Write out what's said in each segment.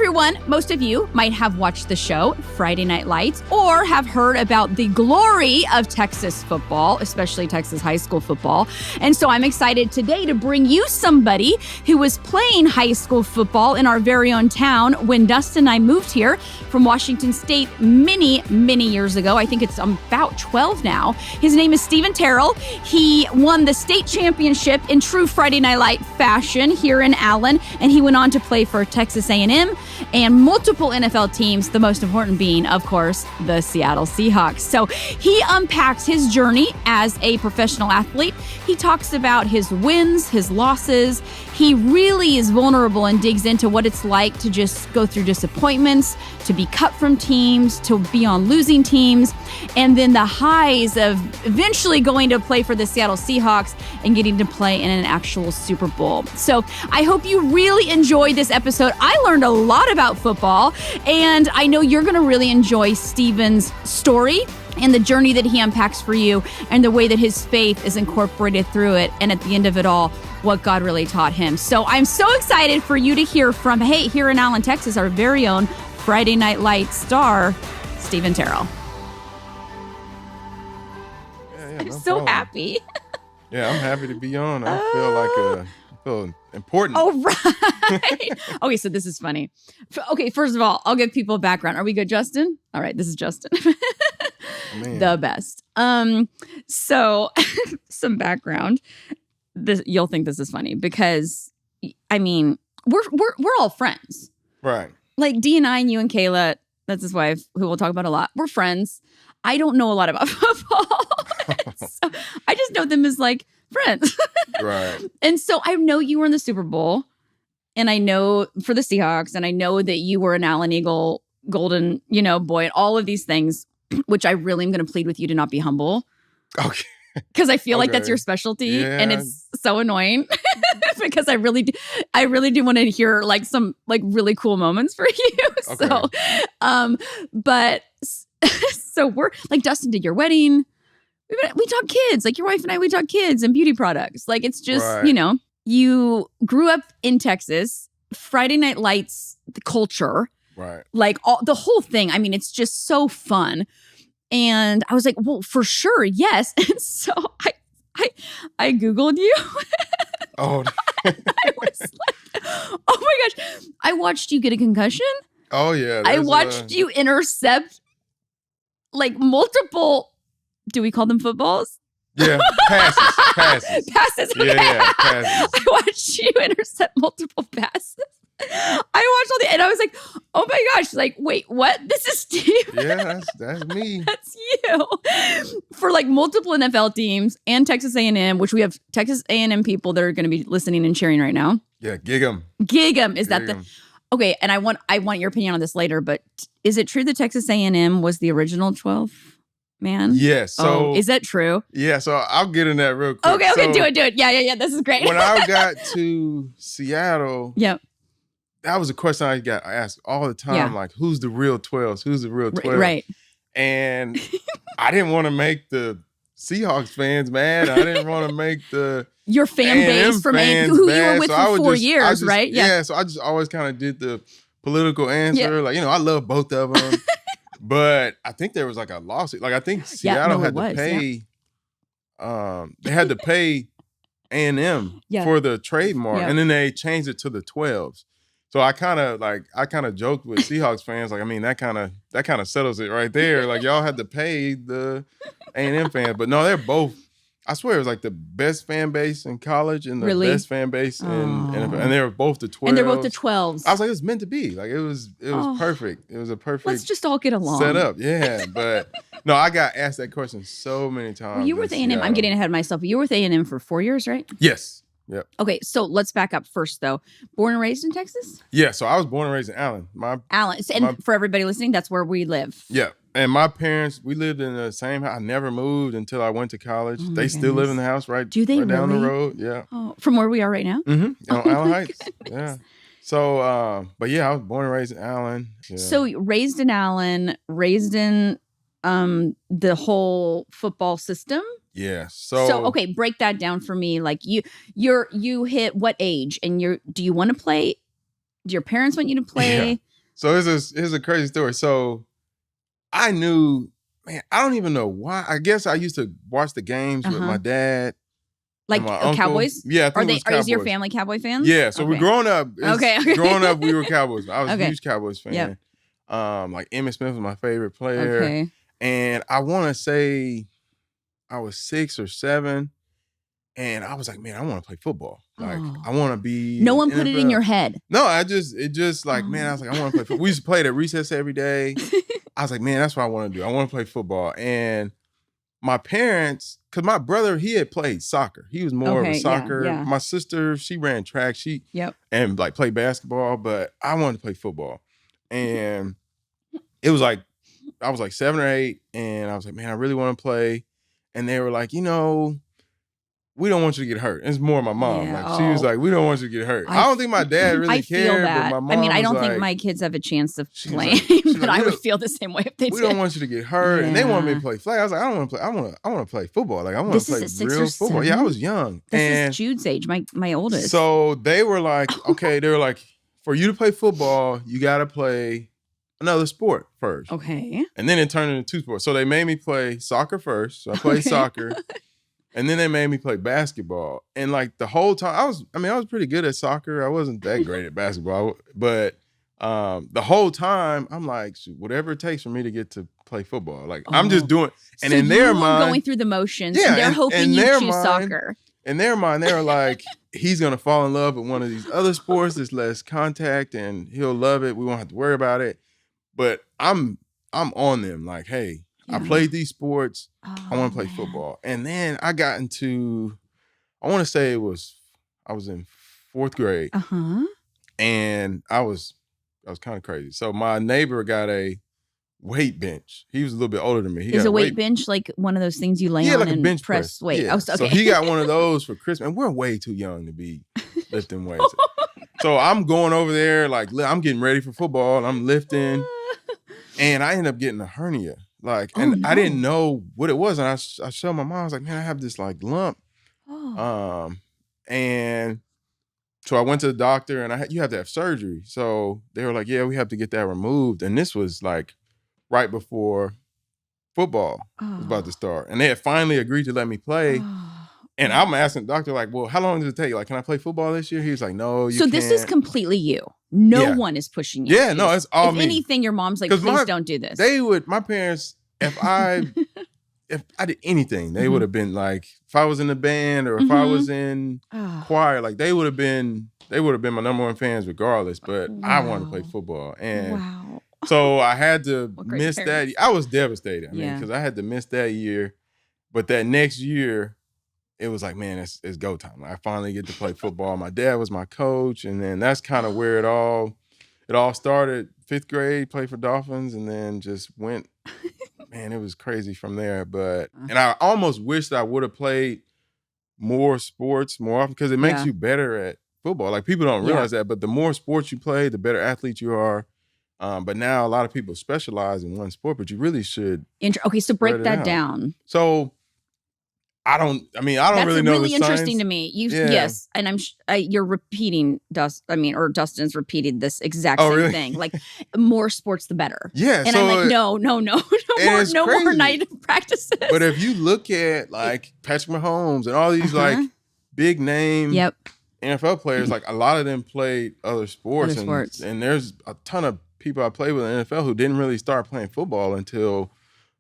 everyone. Most of you might have watched the show Friday Night Lights or have heard about the glory of Texas football, especially Texas high school football. And so I'm excited today to bring you somebody who was playing high school football in our very own town when Dustin and I moved here from Washington State many, many years ago. I think it's about 12 now. His name is Stephen Terrell. He won the state championship in true Friday Night Light fashion here in Allen, and he went on to play for Texas A&M and multiple NFL teams, the most important being, of course, the Seattle Seahawks. So he unpacks his journey as a professional athlete. He talks about his wins, his losses. He really is vulnerable and digs into what it's like to just go through disappointments, to be cut from teams, to be on losing teams, and then the highs of eventually going to play for the Seattle Seahawks and getting to play in an actual Super Bowl. So I hope you really enjoyed this episode. I learned a lot about football, and I know you're going to really enjoy Stephen's story and the journey that he unpacks for you and the way that his faith is incorporated through it. And at the end of it all, what God really taught him. So I'm so excited for you to hear from, here in Allen, Texas, our very own Friday Night Lights star, Stephen Terrell. I'm so happy. Yeah, I'm happy to be on. I feel important. Oh, right. Okay, so this is funny. Okay, first of all, I'll give people a background. Are we good, Justin? All right, this is Justin. The best. So some background. You'll think this is funny because, I mean, we're all friends. Right. Like D and I and you and Kayla, that's his wife, who we'll talk about a lot. We're friends. I don't know a lot about football. So I just know them as like friends. Right. And so I know you were in the Super Bowl, and I know for the Seahawks, and I know that you were an Allen Eagle golden, boy, and all of these things, which I really am going to plead with you to not be humble. Okay. Because I feel like that's your specialty, and it's so annoying because I really do want to hear like some like really cool moments for you. Okay. So, but so we're like, Dustin did your wedding. We talk kids, like your wife and I, we talk kids and beauty products. Like it's just, right. You grew up in Texas, Friday Night Lights, the culture, right? Like the whole thing. I mean, it's just so fun. And I was like, well, for sure, yes. And so I Googled you. Oh. I was like, oh my gosh. I watched you get a concussion. Oh, yeah. I watched you intercept like multiple, do we call them footballs? Yeah, passes. Passes. Yeah, passes. I watched you intercept multiple passes. I watched all and I was like, oh my gosh, like, wait, what? This is Steve. Yeah, that's me. That's you. For like multiple NFL teams and Texas A&M, which we have Texas A&M people that are going to be listening and cheering right now. Yeah, gig 'em. Is that the... Okay, and I want your opinion on this later, but is it true that Texas A&M was the original 12 man? Yes. Yeah, so is that true? Yeah, so I'll get in that real quick. Okay, so, do it. Yeah. This is great. When I got to Seattle, yep. That was a question I asked all the time, like, who's the real 12s? Who's the real 12s? Right. And I didn't want to make the Seahawks fans mad. I didn't want to make your fan base from who you were with for 4 years, right? Yeah, so I just always kind of did the political answer. Like, I love both of them. But I think there was like a lawsuit. Like, I think Seattle had to pay, they had to pay A&M for the trademark. And then they changed it to the 12s. So I kind of joked with Seahawks fans, like, I mean, that kind of settles it right there. Like, y'all had to pay the A&M fans, but no, they're both. I swear it was like the best fan base in college and the best fan base in NFL, and they were both the 12s. And they're both the 12s. I was like, it was meant to be. Like it was perfect. It was a perfect. Let's just all get along. Set up, yeah. But no, I got asked that question so many times. Well, you were with A&M. I'm getting ahead of myself. You were with A&M for 4 years, right? Yes. Yep. Okay, so let's back up first, though. Born and raised in Texas? Yeah, so I was born and raised in Allen. Allen. And for everybody listening, that's where we live. Yeah. And my parents, we lived in the same house. I never moved until I went to college. They still live in the house right down the road. Yeah. Oh, from where we are right now? Mm-hmm. On Allen Heights. Yeah. So, but yeah, I was born and raised in Allen. Yeah. So raised in Allen, raised in the whole football system? Yeah. So okay, break that down for me. Like you hit what age, and do you want to play? Do your parents want you to play? So here's a crazy story. So I knew, man, I don't even know why. I guess I used to watch the games with my dad. Like my uncle. Cowboys? Yeah, I think it was Cowboys. Is your family Cowboy fans? Yeah, so we're growing up. Growing up, we were Cowboys. I was a huge Cowboys fan. Yep. Like Emmitt Smith was my favorite player. Okay. And I want to say I was 6 or 7. And I was like, man, I want to play football. Like, I want to be. No one put it in your head. No, it just like, man, I was like, I want to play football. We used to play it at recess every day. I was like, man, that's what I want to do. I want to play football. And my parents, because my brother, he had played soccer. He was more of a soccer. Yeah. My sister, she ran track. And like played basketball, but I wanted to play football. And it was like, I was like 7 or 8, and I was like, man, I really want to play. And they were like, we don't want you to get hurt. It's more my mom. Yeah. Like she was like, we don't want you to get hurt. I don't think my dad really cared. Feel that. But my mom I don't think my kids have a chance of playing, but I would feel the same way if they did. We don't want you to get hurt. Yeah. And they wanted me to play flag. I was like, I don't want to play. I want to play football. Like I want to play real football. 7? Yeah, I was young. This is Jude's age, my oldest. So they were like, okay, they were like, for you to play football, you got to play another sport first. Okay. And then it turned into 2 sports. So they made me play soccer first. So I played soccer. And then they made me play basketball. And like the whole time, I was pretty good at soccer. I wasn't that great at basketball. But the whole time, I'm like, whatever it takes for me to get to play football. Like, I'm just doing. And so in their mind, going through the motions. Yeah, and they're hoping you choose soccer. In their mind, they were like, he's going to fall in love with one of these other sports that's less contact and he'll love it. We won't have to worry about it. But I'm on them like, hey, I played these sports. I want to play football. And then I got into, I want to say I was in 4th grade. And I was kind of crazy. So my neighbor got a weight bench. He was a little bit older than me. Is a weight bench like one of those things you lay on like and a bench press weight? Yeah. Oh, okay. So he got one of those for Christmas. And we're way too young to be lifting weights. So I'm going over there, like I'm getting ready for football and I'm lifting. And I end up getting a hernia. Like, and I didn't know what it was. And I showed my mom, I was like, man, I have this like lump. And so I went to the doctor and you have to have surgery. So they were like, yeah, we have to get that removed. And this was like right before football was about to start. And they had finally agreed to let me play. And I'm asking the doctor, like, well, how long does it take? Like, can I play football this year? He was like, no, you can't. So this is completly you. No one is pushing you. Yeah, no, it's all me. If anything, your mom's like, please don't do this. My parents, if I did anything, they would have been like, if I was in the band or if I was in choir, like they would have been my number 1 fans regardless. But I wanted to play football. And so I had to miss that. I was devastated. I mean, because I had to miss that year. But that next year, it was like, man, it's go time. I finally get to play football. My dad was my coach, and then that's kind of where it all started. 5th grade, played for Dolphins, and then just went. Man, it was crazy from there. But and I almost wished I would have played more sports more often because it makes you better at football. Like people don't realize that, but the more sports you play, the better athlete you are. But now a lot of people specialize in one sport, but you really should. Okay, so break that down. So. I don't really know. That's really interesting to me. Yes, and you're repeating or Dustin's repeated this exact same thing. Like more sports, the better. Yeah, and I'm like, no more night practices. But if you look at like Patrick Mahomes and all these like big name NFL players, like a lot of them played other sports. And there's a ton of people I played with in the NFL who didn't really start playing football until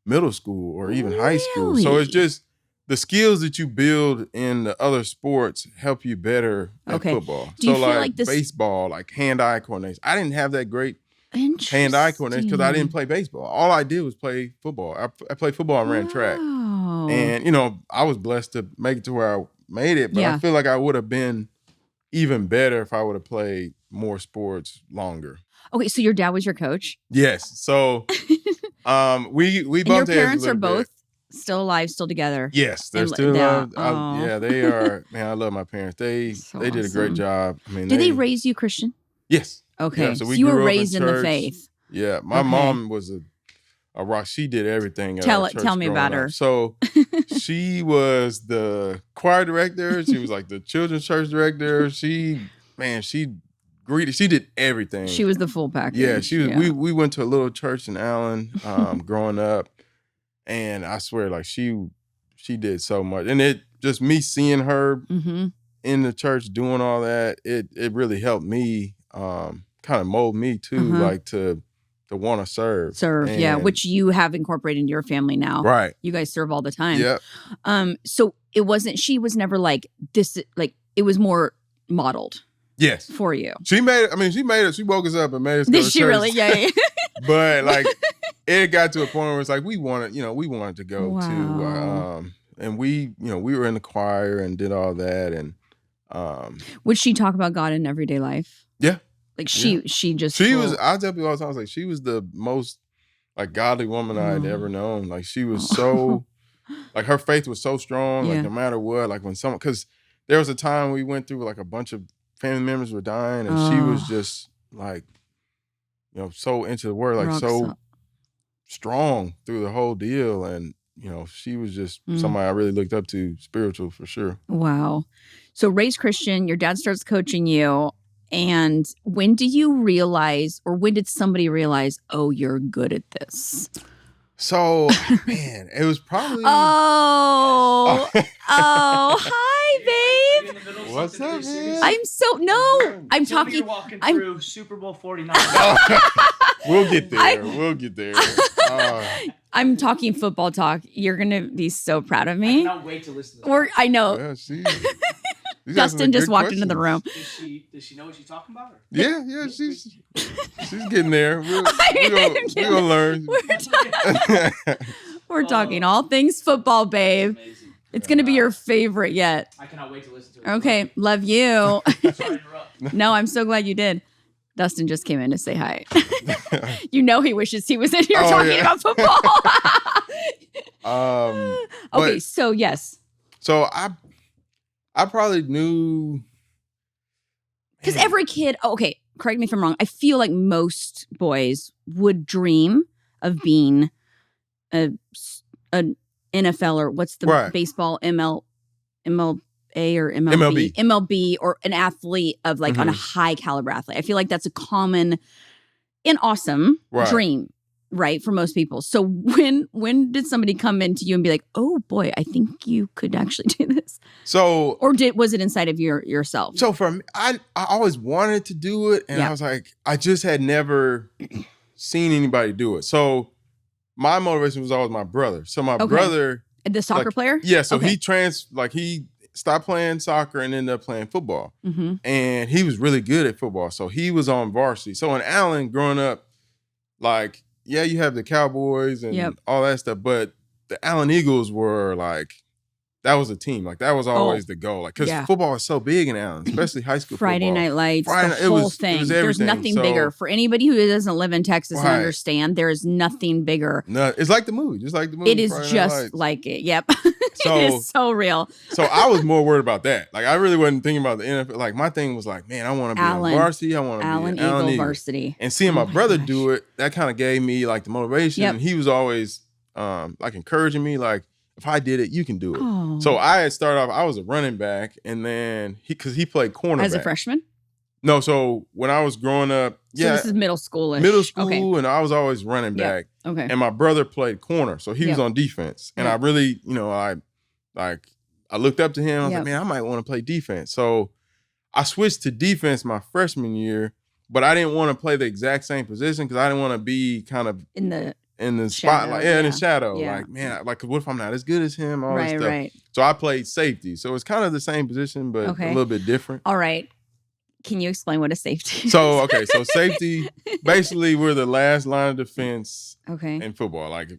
middle school or even high school. So it's just. The skills that you build in the other sports help you better at football. Do you feel like this... baseball, like hand-eye coordination. I didn't have that great hand-eye coordination because I didn't play baseball. All I did was play football. I played football and ran track. And, I was blessed to make it to where I made it. But I feel like I would have been even better if I would have played more sports longer. Okay, so your dad was your coach? Yes. So we bumped heads. Your parents are both still alive, still together. Yes, they're still alive. They are. Man, I love my parents. They did a great job. I mean, did they raise you Christian? Yes. Okay, so you were raised in the faith. Yeah, my mom was a rock. She did everything. Tell me about her. So she was the choir director. She was like the children's church director. She greeted. She did everything. She was the full package. Yeah, she was. Yeah. We went to a little church in Allen growing up, and I swear, like she did so much. And it just me seeing her in the church doing all that, it really helped me kind of mold me too, like to want to serve. Yeah, which you have incorporated into your family now. Right. You guys serve all the time. Yeah. So she was never like this, like it was more modeled. Yes. For you. She made it. She woke us up and made us go to church. Did she really? Yeah. But like it got to a point where it's like we wanted to go too. And we were in the choir and did all that. And would she talk about God in everyday life? Yeah. Like she was, I tell people all the time, I was like, she was the most like godly woman I had ever known. Like she was so like her faith was so strong, like no matter what, like when because there was a time we went through like a bunch of family members were dying and she was just like, so into the word, like so strong through the whole deal. And, she was just somebody I really looked up to, spiritual for sure. Wow. So raised Christian, your dad starts coaching you. And when do you realize, or when did somebody realize, oh, you're good at this? So, man, it was probably... Oh, hi, babe. What's up, man? I'm talking... I'm through Super Bowl 49. We'll get there. I'm talking football talk. You're going to be so proud of me. I cannot wait to listen to this. I know. Yeah, Dustin just walked into the room. Does she know what she's talking about? Yeah, she's getting there. We're gonna learn. We're talking all things football, babe. It's gonna be your favorite yet. I cannot wait to listen to it. Okay, love you. Sorry to interrupt. No, I'm so glad you did. Dustin just came in to say hi. He wishes he was in here talking about football. Okay, so yes. So I probably knew. Because every kid, correct me if I'm wrong, I feel like most boys would dream of being an NFL or what's the baseball, MLA or MLB or an athlete of like on a high caliber athlete. I feel like that's a common and awesome dream. Right, for most people. So when did somebody come into you and be like, "Oh boy, I think you could actually do this"? So, or was it inside of yourself? So for me, I always wanted to do it, and I was like, I just had never seen anybody do it. So my motivation was always my brother. So my brother, the soccer player, so he stopped playing soccer and ended up playing football, and he was really good at football. So he was on varsity. So in Allen, growing up, like. Yeah, you have the Cowboys and all that stuff, but the Allen Eagles were like, that was a team. Like, that was always the goal. Like, because football is so big in Allen, especially high school Friday football. Night Lights, the whole thing. There's nothing bigger. For anybody who doesn't live in Texas and understand, there's nothing bigger. No, it's like the movie. Just like the movie. It is Friday just like it. Yep. It is so real. So I was more worried about that. Like, I really wasn't thinking about the NFL. Like, my thing was like, man, I want to be on varsity. I want to be Allen Eagle varsity. And seeing my brother do it, that kind of gave me like the motivation. And he was always like encouraging me, like, if I did it, you can do it. Oh. So I had started off, I was a running back, and then because he played cornerback. As a freshman? No, so when I was growing up, so this is middle school-ish. Middle school, and I was always running back. Okay. And my brother played corner, so he was on defense. And I really, I looked up to him. I was like, man, I might want to play defense. So I switched to defense my freshman year, but I didn't want to play the exact same position because I didn't want to be kind of in the spotlight, in the shadow. Yeah. Like, man, like, what if I'm not as good as him? All this stuff. Right. So I played safety. So it's kind of the same position, but a little bit different. All right. Can you explain what a safety is? So safety, basically we're the last line of defense in football. Like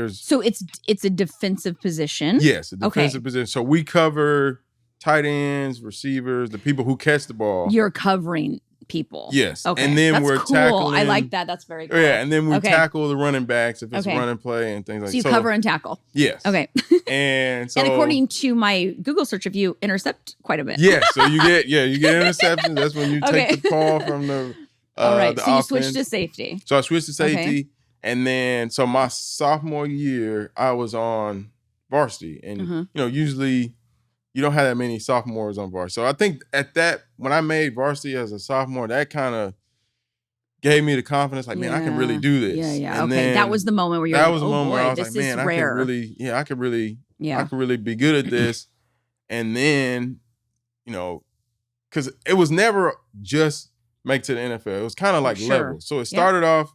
So it's a defensive position? Yes, a defensive position. So we cover tight ends, receivers, the people who catch the ball. You're covering people. Yes. Okay. And then we're tackling. I like that. That's very cool. Yeah. And then we tackle the running backs if it's run and play and things like that. So you cover and tackle. Yes. Okay. And so. And according to my Google search of you, intercept quite a bit. Yeah. So you get interceptions. That's when you take the call from the all right. the so offense. You switched to safety. So I switched to safety. Okay. And then so my sophomore year, I was on varsity. And usually you don't have that many sophomores on varsity. So I think when I made varsity as a sophomore, that kind of gave me the confidence, like, man, I can really do this. Yeah. And okay, that was the moment where you're like, oh boy, where I was like, man, I can really be good at this. And then, because it was never just make to the NFL. It was kind of like levels. So it started off,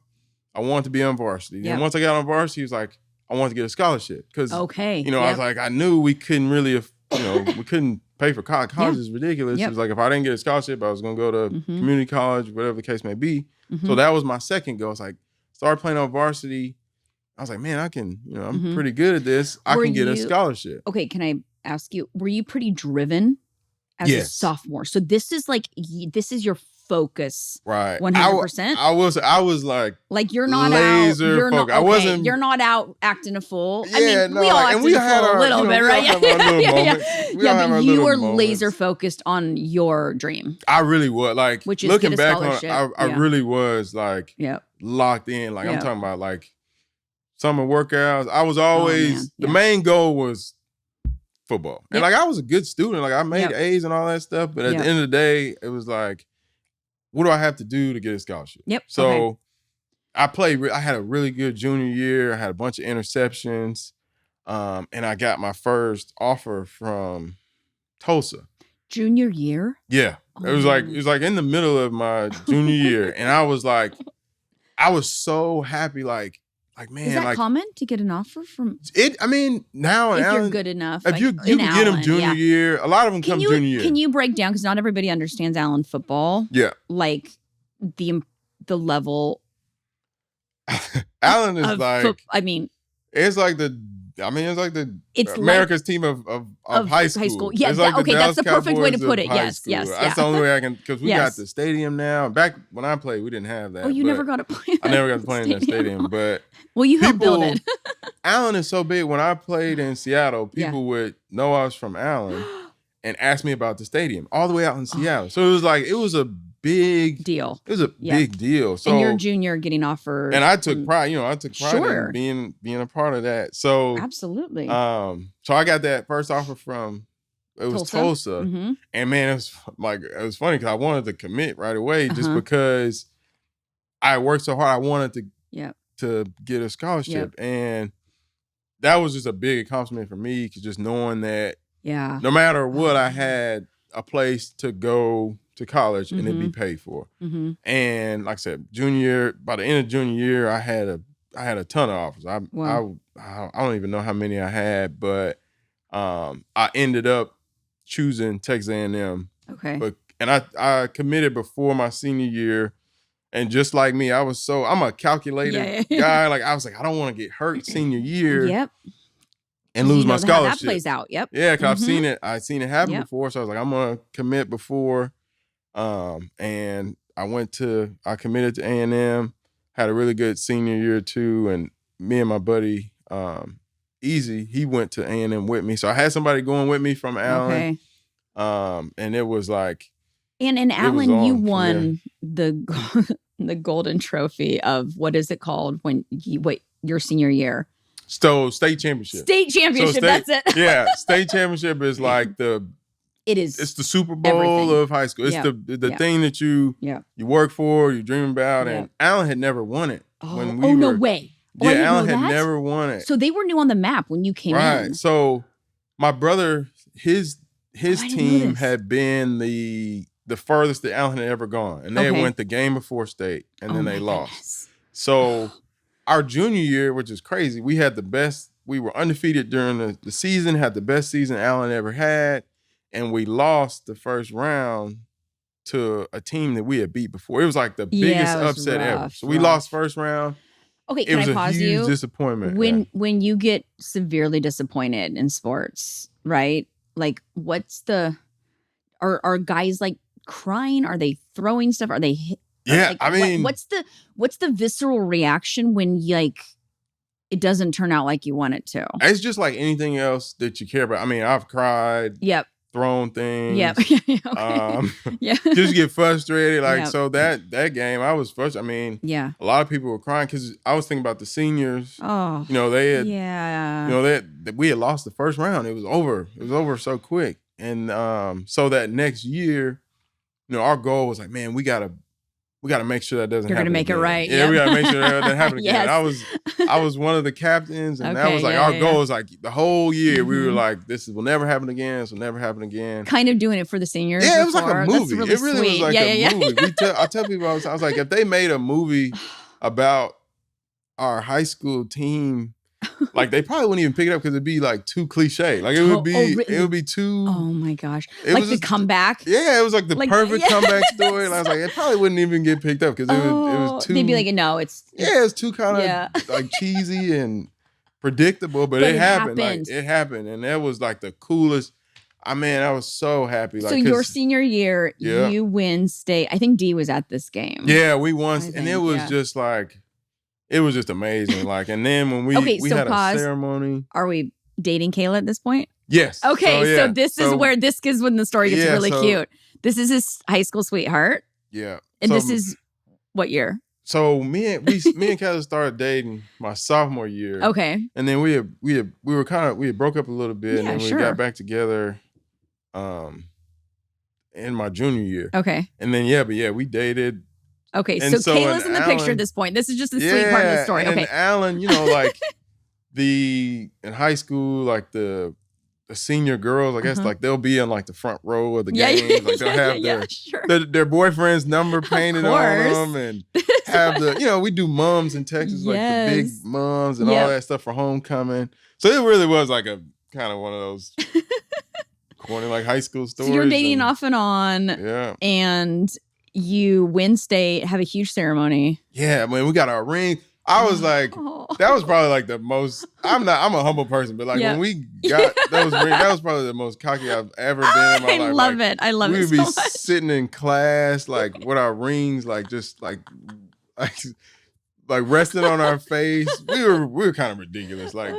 I wanted to be on varsity. And once I got on varsity, it was like, I wanted to get a scholarship. Because, I was like, I knew we couldn't really, we couldn't pay for college. College is ridiculous. It was like, if I didn't get a scholarship, I was going to go to community college, whatever the case may be. So that was my second goal. It's like, started playing on varsity. I was like, man, I can, I'm pretty good at this. I can get a scholarship. Okay, can I ask you, were you pretty driven as a sophomore? So this is your focus, right? 100%. I was like you're not laser out. You're focused. Not, I wasn't. You're not out acting a fool. Yeah, I mean, we all acted a fool a little bit, right? Yeah, but you were laser focused on your dream. I really was which is looking back on it, I really was locked in. I'm talking about summer workouts. I was always the main goal was football, and I was a good student. I made A's and all that stuff. But at the end of the day, it was like, what do I have to do to get a scholarship? So I had a really good junior year. I had a bunch of interceptions. And I got my first offer from Tulsa. Junior year? Yeah. It was like in the middle of my junior year. And I was so happy, man. Is that common to get an offer from it? I mean, now if you're good enough. If you can get them junior year, a lot of them come junior year. Can you break down, because not everybody understands Allen football? Yeah. The level. Allen is it's America's team of high school. Yeah, that's the perfect way to put it. Yes. That's the only way I can, because we got the stadium now. Back when I played, we didn't have that. Oh, you never got to play. I never got to play in that stadium, but you helped build it. Allen is so big. When I played in Seattle, people would know I was from Allen and ask me about the stadium all the way out in Seattle. So it was a big deal. It was a big deal. So, and you're junior getting offered, and I took pride. I took pride in being a part of that. So absolutely. So I got that first offer from Tulsa, and man, it was funny because I wanted to commit right away just because I worked so hard. I wanted to get a scholarship, and that was just a big accomplishment for me. Because just knowing that, no matter what, I had a place to go to college and it'd be paid for. And like I said, by the end of junior year, I had a ton of offers. I don't even know how many I had, but I ended up choosing Texas A&M. Okay. And I committed before my senior year, and just like me, I'm a calculated guy. I was like, I don't want to get hurt senior year. Yep. And lose my scholarship. That plays out. Yep. Yeah, because I've seen it happen before. So I was like, I'm gonna commit before. And I committed to A&M, had a really good senior year too. And me and my buddy, Easy, he went to A&M with me. So I had somebody going with me from Allen. Okay. And it was like. And in Allen, you won the golden trophy of, what is it called your senior year? So state championship. That's it. Yeah. State championship is like it's the Super Bowl of high school. It's the thing that you work for, you dream about. And Allen had never won it. No way. Yeah, Allen had never won it. So they were new on the map when you came in. Right. So my brother, his team had been the furthest that Allen had ever gone. And they went the game before state, and then they lost. Goodness. So our junior year, which is crazy, we had the best. We were undefeated during the season, had the best season Allen ever had. And we lost the first round to a team that we had beat before. It was like the biggest upset ever. So we lost first round. Okay, can I pause you? It was a huge disappointment. When you get severely disappointed in sports, right? What's are guys crying? Are they throwing stuff? Are they? What's the visceral reaction when it doesn't turn out like you want it to? It's just like anything else that you care about. I mean, I've cried. Yep. Thrown things. Yep. Just get frustrated. So that game, I was frustrated. I mean, a lot of people were crying because I was thinking about the seniors. Oh. They had we had lost the first round. It was over. It was over so quick. so that next year, our goal was like, man, we gotta make sure that doesn't happen. You're gonna make again. it right. Yeah, we gotta make sure that doesn't happen again. Yes. I was one of the captains, and that was like our goal. Was like the whole year we were like, this will never happen again. This will never happen again. Kind of doing it for the seniors. Yeah, it was like a movie. Really it really sweet. was like a movie. I tell people, I was like, if they made a movie about our high school team, like they probably wouldn't even pick it up because it'd be like too cliche. Like it would be too. Oh my gosh! Like the comeback. Yeah, it was like the perfect comeback story, and I was like, it probably wouldn't even get picked up because it was too. They'd be like, no, it's too kind of like cheesy and predictable, but it happened. Like it happened, and that was like the coolest. I was so happy. Like, so your senior year, you win state. I think D was at this game. Yeah, we won, and it was just like. It was just amazing. Like, and then when we had a ceremony. Are we dating Kayla at this point? Yes. Okay, so this is when the story gets really cute. This is his high school sweetheart. Yeah. And this is what year? So me and Kayla started dating my sophomore year. Okay. And then we had broke up a little bit, and then we got back together in my junior year. Okay. And then we dated. Okay, so Kayla's in the picture at this point. This is just the sweet part of the story. And Alan, like in high school, like the senior girls, I guess, like they'll be in like the front row of the games. Like they'll have their boyfriend's number painted on them, and have we do mums in Texas, like the big mums and all that stuff for homecoming. So it really was like a kind of one of those corny like high school stories. So you're dating off and on, and you win state, have a huge ceremony. Yeah, we got our ring. I was like, that was probably like the most, I'm a humble person, but like when we got those rings, that was probably the most cocky I've ever been in my life. I love it. I love it so much. We would be sitting in class, like with our rings, like just like resting on our face. We were kind of ridiculous. Like,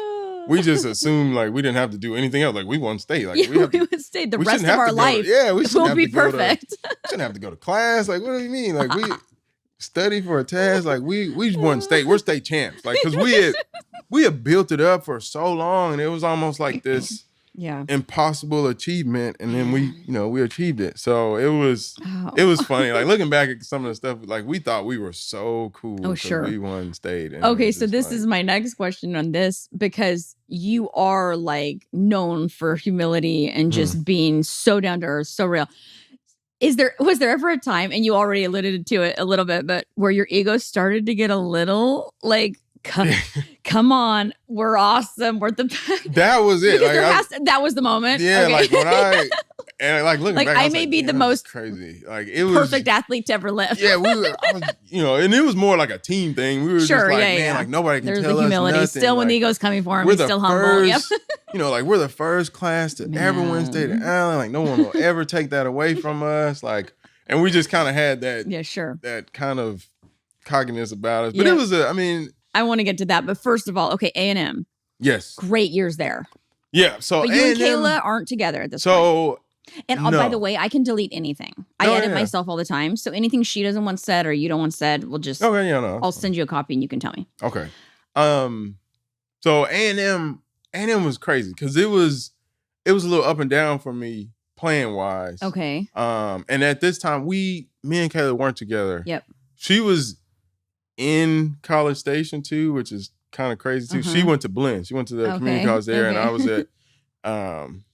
we just assumed like we didn't have to do anything else. Like we won state. Like we would stay the rest of our life. We will be perfect. We shouldn't have to go to class. Like, what do you mean? Like we study for a test. Like we won state. We're state champs. Like because we had built it up for so long, and it was almost like this impossible achievement, and then we achieved it. So it was funny. Like looking back at some of the stuff, like we thought we were so cool. Oh, sure. We won state. Okay, so this is my next question on this, because you are like known for humility and just being so down to earth, so real. Was there ever a time, and you already alluded to it a little bit, but where your ego started to get a little like, come on, we're awesome, we're the best? That was it. That was the moment. Yeah, okay. like when looking back, I may be the most crazy. Like it was perfect athlete to ever live. Yeah, and it was more like a team thing. We were just like, man, like nobody can tell us humility. nothing. Still, when like, the ego's coming for him, he's still humble. Yep. Like we're the first class to ever win state at Allen. Like no one will ever take that away from us. Like, and we just kind of had that. Yeah, sure. That kind of cockiness about us. But it was I want to get to that, but first of all, okay, A&M. Yes. Great years there. Yeah, so but you and Kayla aren't together at this point. And by the way, I can delete anything. I edit myself all the time, so anything she doesn't want said or you don't want said, we'll just I'll send you a copy and you can tell me. Okay. So A&M was crazy because it was a little up and down for me playing wise. Okay. And at this time, me and Kayla weren't together. Yep. She was in College Station too, which is kind of crazy too. She went to Blinn. She went to the community college there, and I was at A&M.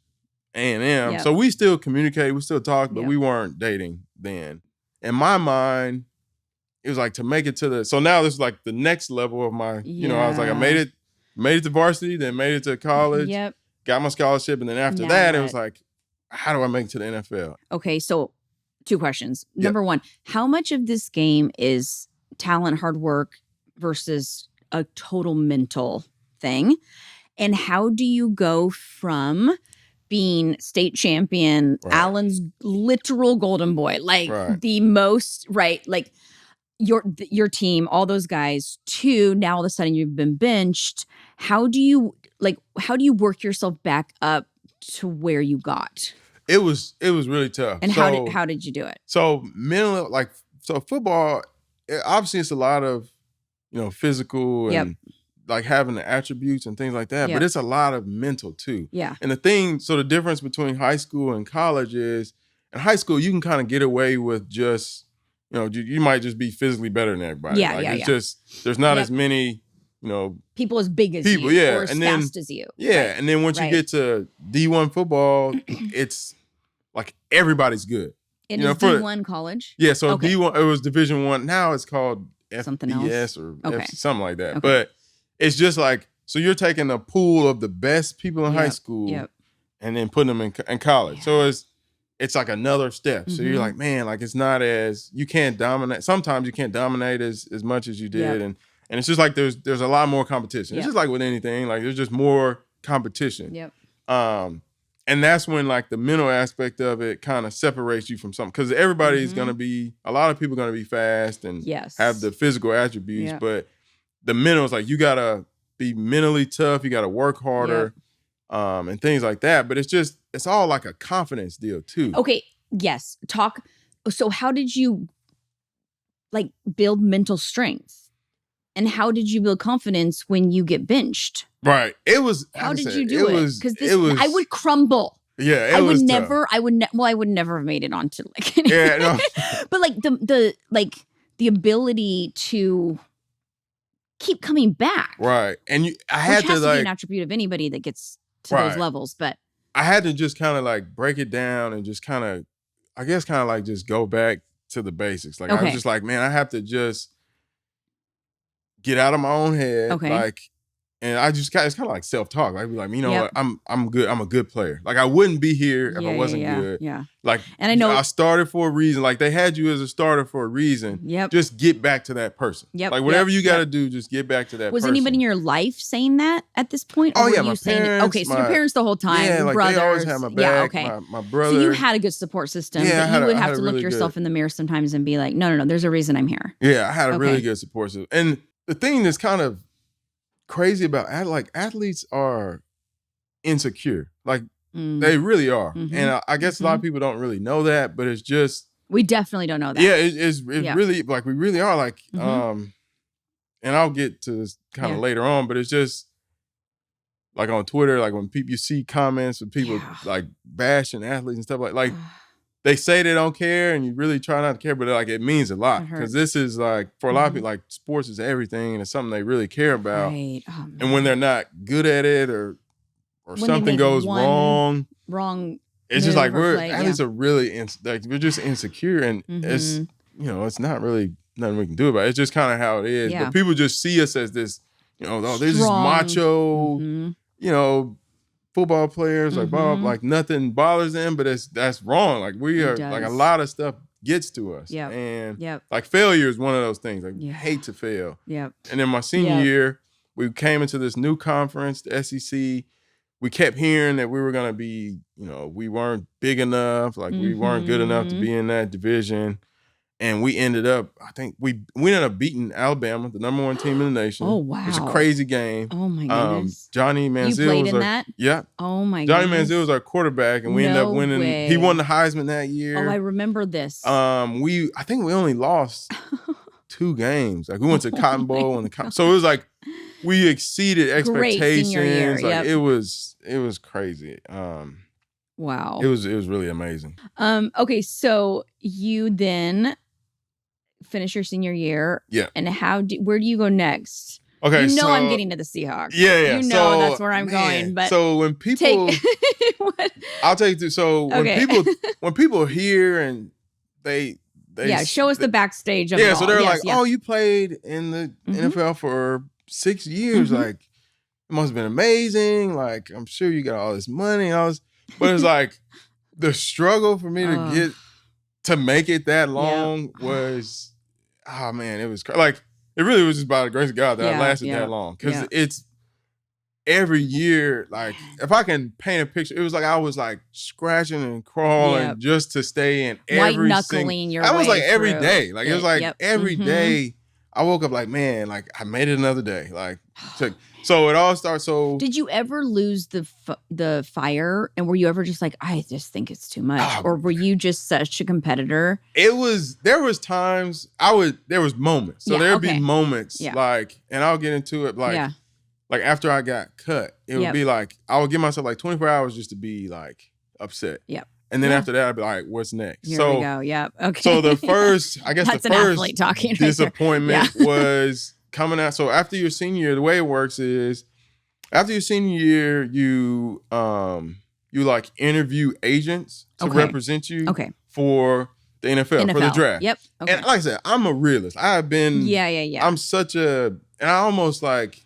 Yep. So we still communicated, we still talked, but we weren't dating then. In my mind, it was like to make it to the. So now this is like the next level of my. I was like, I made it to varsity, then made it to college. Yep. Got my scholarship, and then after that, it was like, how do I make it to the NFL? Okay, so 2 questions. Number 1, how much of this game is talent, hard work versus a total mental thing? And how do you go from being state champion, Allen's literal golden boy, like the most, like your team, all those guys, to now all of a sudden you've been benched? How do you work yourself back up to where you got? It was really tough. And how did you do it? So mentally, football, obviously it's a lot of, physical and like having the attributes and things like that, but it's a lot of mental too. Yeah. And the difference between high school and college is in high school, you can kind of get away with just, you might just be physically better than everybody. Yeah, it's just, there's not as many, people as big as you or as fast as you. Yeah. Right. And then once you get to D1 football, it's like everybody's good. It is D1 college? Yeah. So D1, it was Division I. Now it's called something FBS or FC, something like that. Okay. But it's just like, so you're taking a pool of the best people in high school and then putting them in college. Yeah. So it's like another step. So you're like, man, like it's not as, you can't dominate. Sometimes you can't dominate as much as you did. And it's just like there's a lot more competition. It's just like with anything, like there's just more competition. Yep. And that's when like the mental aspect of it kind of separates you from something. Because everybody's going to be, a lot of people are going to be fast and have the physical attributes. But the mental is like, you got to be mentally tough. You got to work harder and things like that. But it's all like a confidence deal too. Okay. Yes. So how did you like build mental strength? And how did you build confidence when you get benched? Right. It was. How did you do it? Because I would crumble. Yeah, I would never have made it onto like. Yeah, no. But like the ability to keep coming back. Right, and I had to like be an attribute of anybody that gets to those levels, but I had to just kind of like break it down and just kind of, I guess, kind of like just go back to the basics. Like I was just like, man, I have to just get out of my own head. Okay. Like, and it's kind of like self-talk. I'd be like, what? I'm good. I'm a good player. Like I wouldn't be here if I wasn't good. Yeah. Like, and I know I started for a reason. Like they had you as a starter for a reason. Yep. Just get back to that person. Yep. Like whatever you got to do, just get back to that person. Was anybody in your life saying that at this point? Or were you my saying parents. Okay, so your parents the whole time. Yeah, like brothers. they always had my back. Yeah, okay. My brother. So you had a good support system. Yeah, but you would I have had to a look really yourself good in the mirror sometimes and be like, no, there's a reason I'm here. Yeah, I had a really good support system. And the thing that's kind of crazy about athletes are insecure. Like they really are. And I guess a lot of people don't really know that, but it's just we definitely don't know that. Yeah, it's really like we really are like and I'll get to this kind of later on, but it's just like on Twitter, like when you see comments of people like bashing athletes and stuff like they say they don't care and you really try not to care, but like it means a lot because this is like for a lot of people, like sports is everything and it's something they really care about. Right. Oh, and when they're not good at it or something goes wrong, it's just like athletes are really like we're just insecure and it's it's not really nothing we can do about it. It's just kind of how it is. But people just see us as this, they're just macho, football players, like like nothing bothers them, but that's wrong. Like we are like a lot of stuff gets to us. And like failure is one of those things. Like you hate to fail. And then my senior year, we came into this new conference, the SEC. We kept hearing that we were gonna be, we weren't big enough, like we weren't good enough to be in that division. And we ended up, I think we ended up beating Alabama, the number 1 team in the nation. Oh, wow. It's a crazy game. Oh, my goodness. Johnny Manziel You played in that? Yeah. Oh, my Johnny goodness. Manziel was our quarterback, and we ended up winning. Way. He won the Heisman that year. Oh, I remember this. I think we only lost 2 games. Like we went to Cotton Bowl and so it was like we exceeded expectations. Great senior year. Like it was crazy. Wow. It was really amazing. Okay, so you then finish your senior year. Yeah. And where do you go next? Okay, so I'm getting to the Seahawks. Yeah. That's where I'm going. But so when people I'll take you through. So when people hear and they show us the backstage of it all. So they're oh, you played in the NFL for 6 years. Like it must have been amazing. Like I'm sure you got all this money and all this. But it's like the struggle for me to make it that long was, oh man, it was like it really was just by the grace of God that I lasted that long. Because it's every year, like if I can paint a picture, it was like I was like scratching and crawling just to stay in every white-knuckling your way. I was like every through. day. Like it was like every day I woke up like, man, like I made it another day. Like so it all starts. So did you ever lose the fire? And were you ever just like, I just think it's too much? Or were you just such a competitor? There was times there was moments. So there'd be moments like, and I'll get into it like, like after I got cut, it would be like, I would give myself like 24 hours just to be like upset. Yep. And then after that, I'd be like, what's next? Here we go. Yep. Okay. So the first, I guess That's the an first athlete talking disappointment was coming out. So after your senior year, the way it works is after your senior year, you like interview agents to represent you for the NFL, for the draft. Yep. Okay. And like I said, I'm a realist. I've been, I'm such a, and I almost like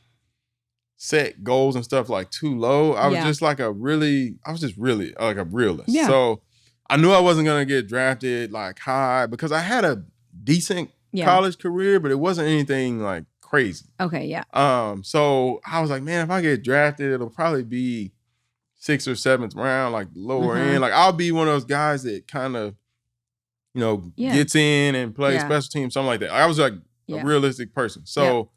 set goals and stuff like too low. I was just like really like a realist. Yeah. So I knew I wasn't going to get drafted like high because I had a decent college career, but it wasn't anything like crazy. Okay. Yeah. So I was like, man, if I get drafted, it'll probably be 6th or 7th round, like lower end. Like I'll be one of those guys that kind of, you know, gets in and plays special teams, something like that. I was like a realistic person. So,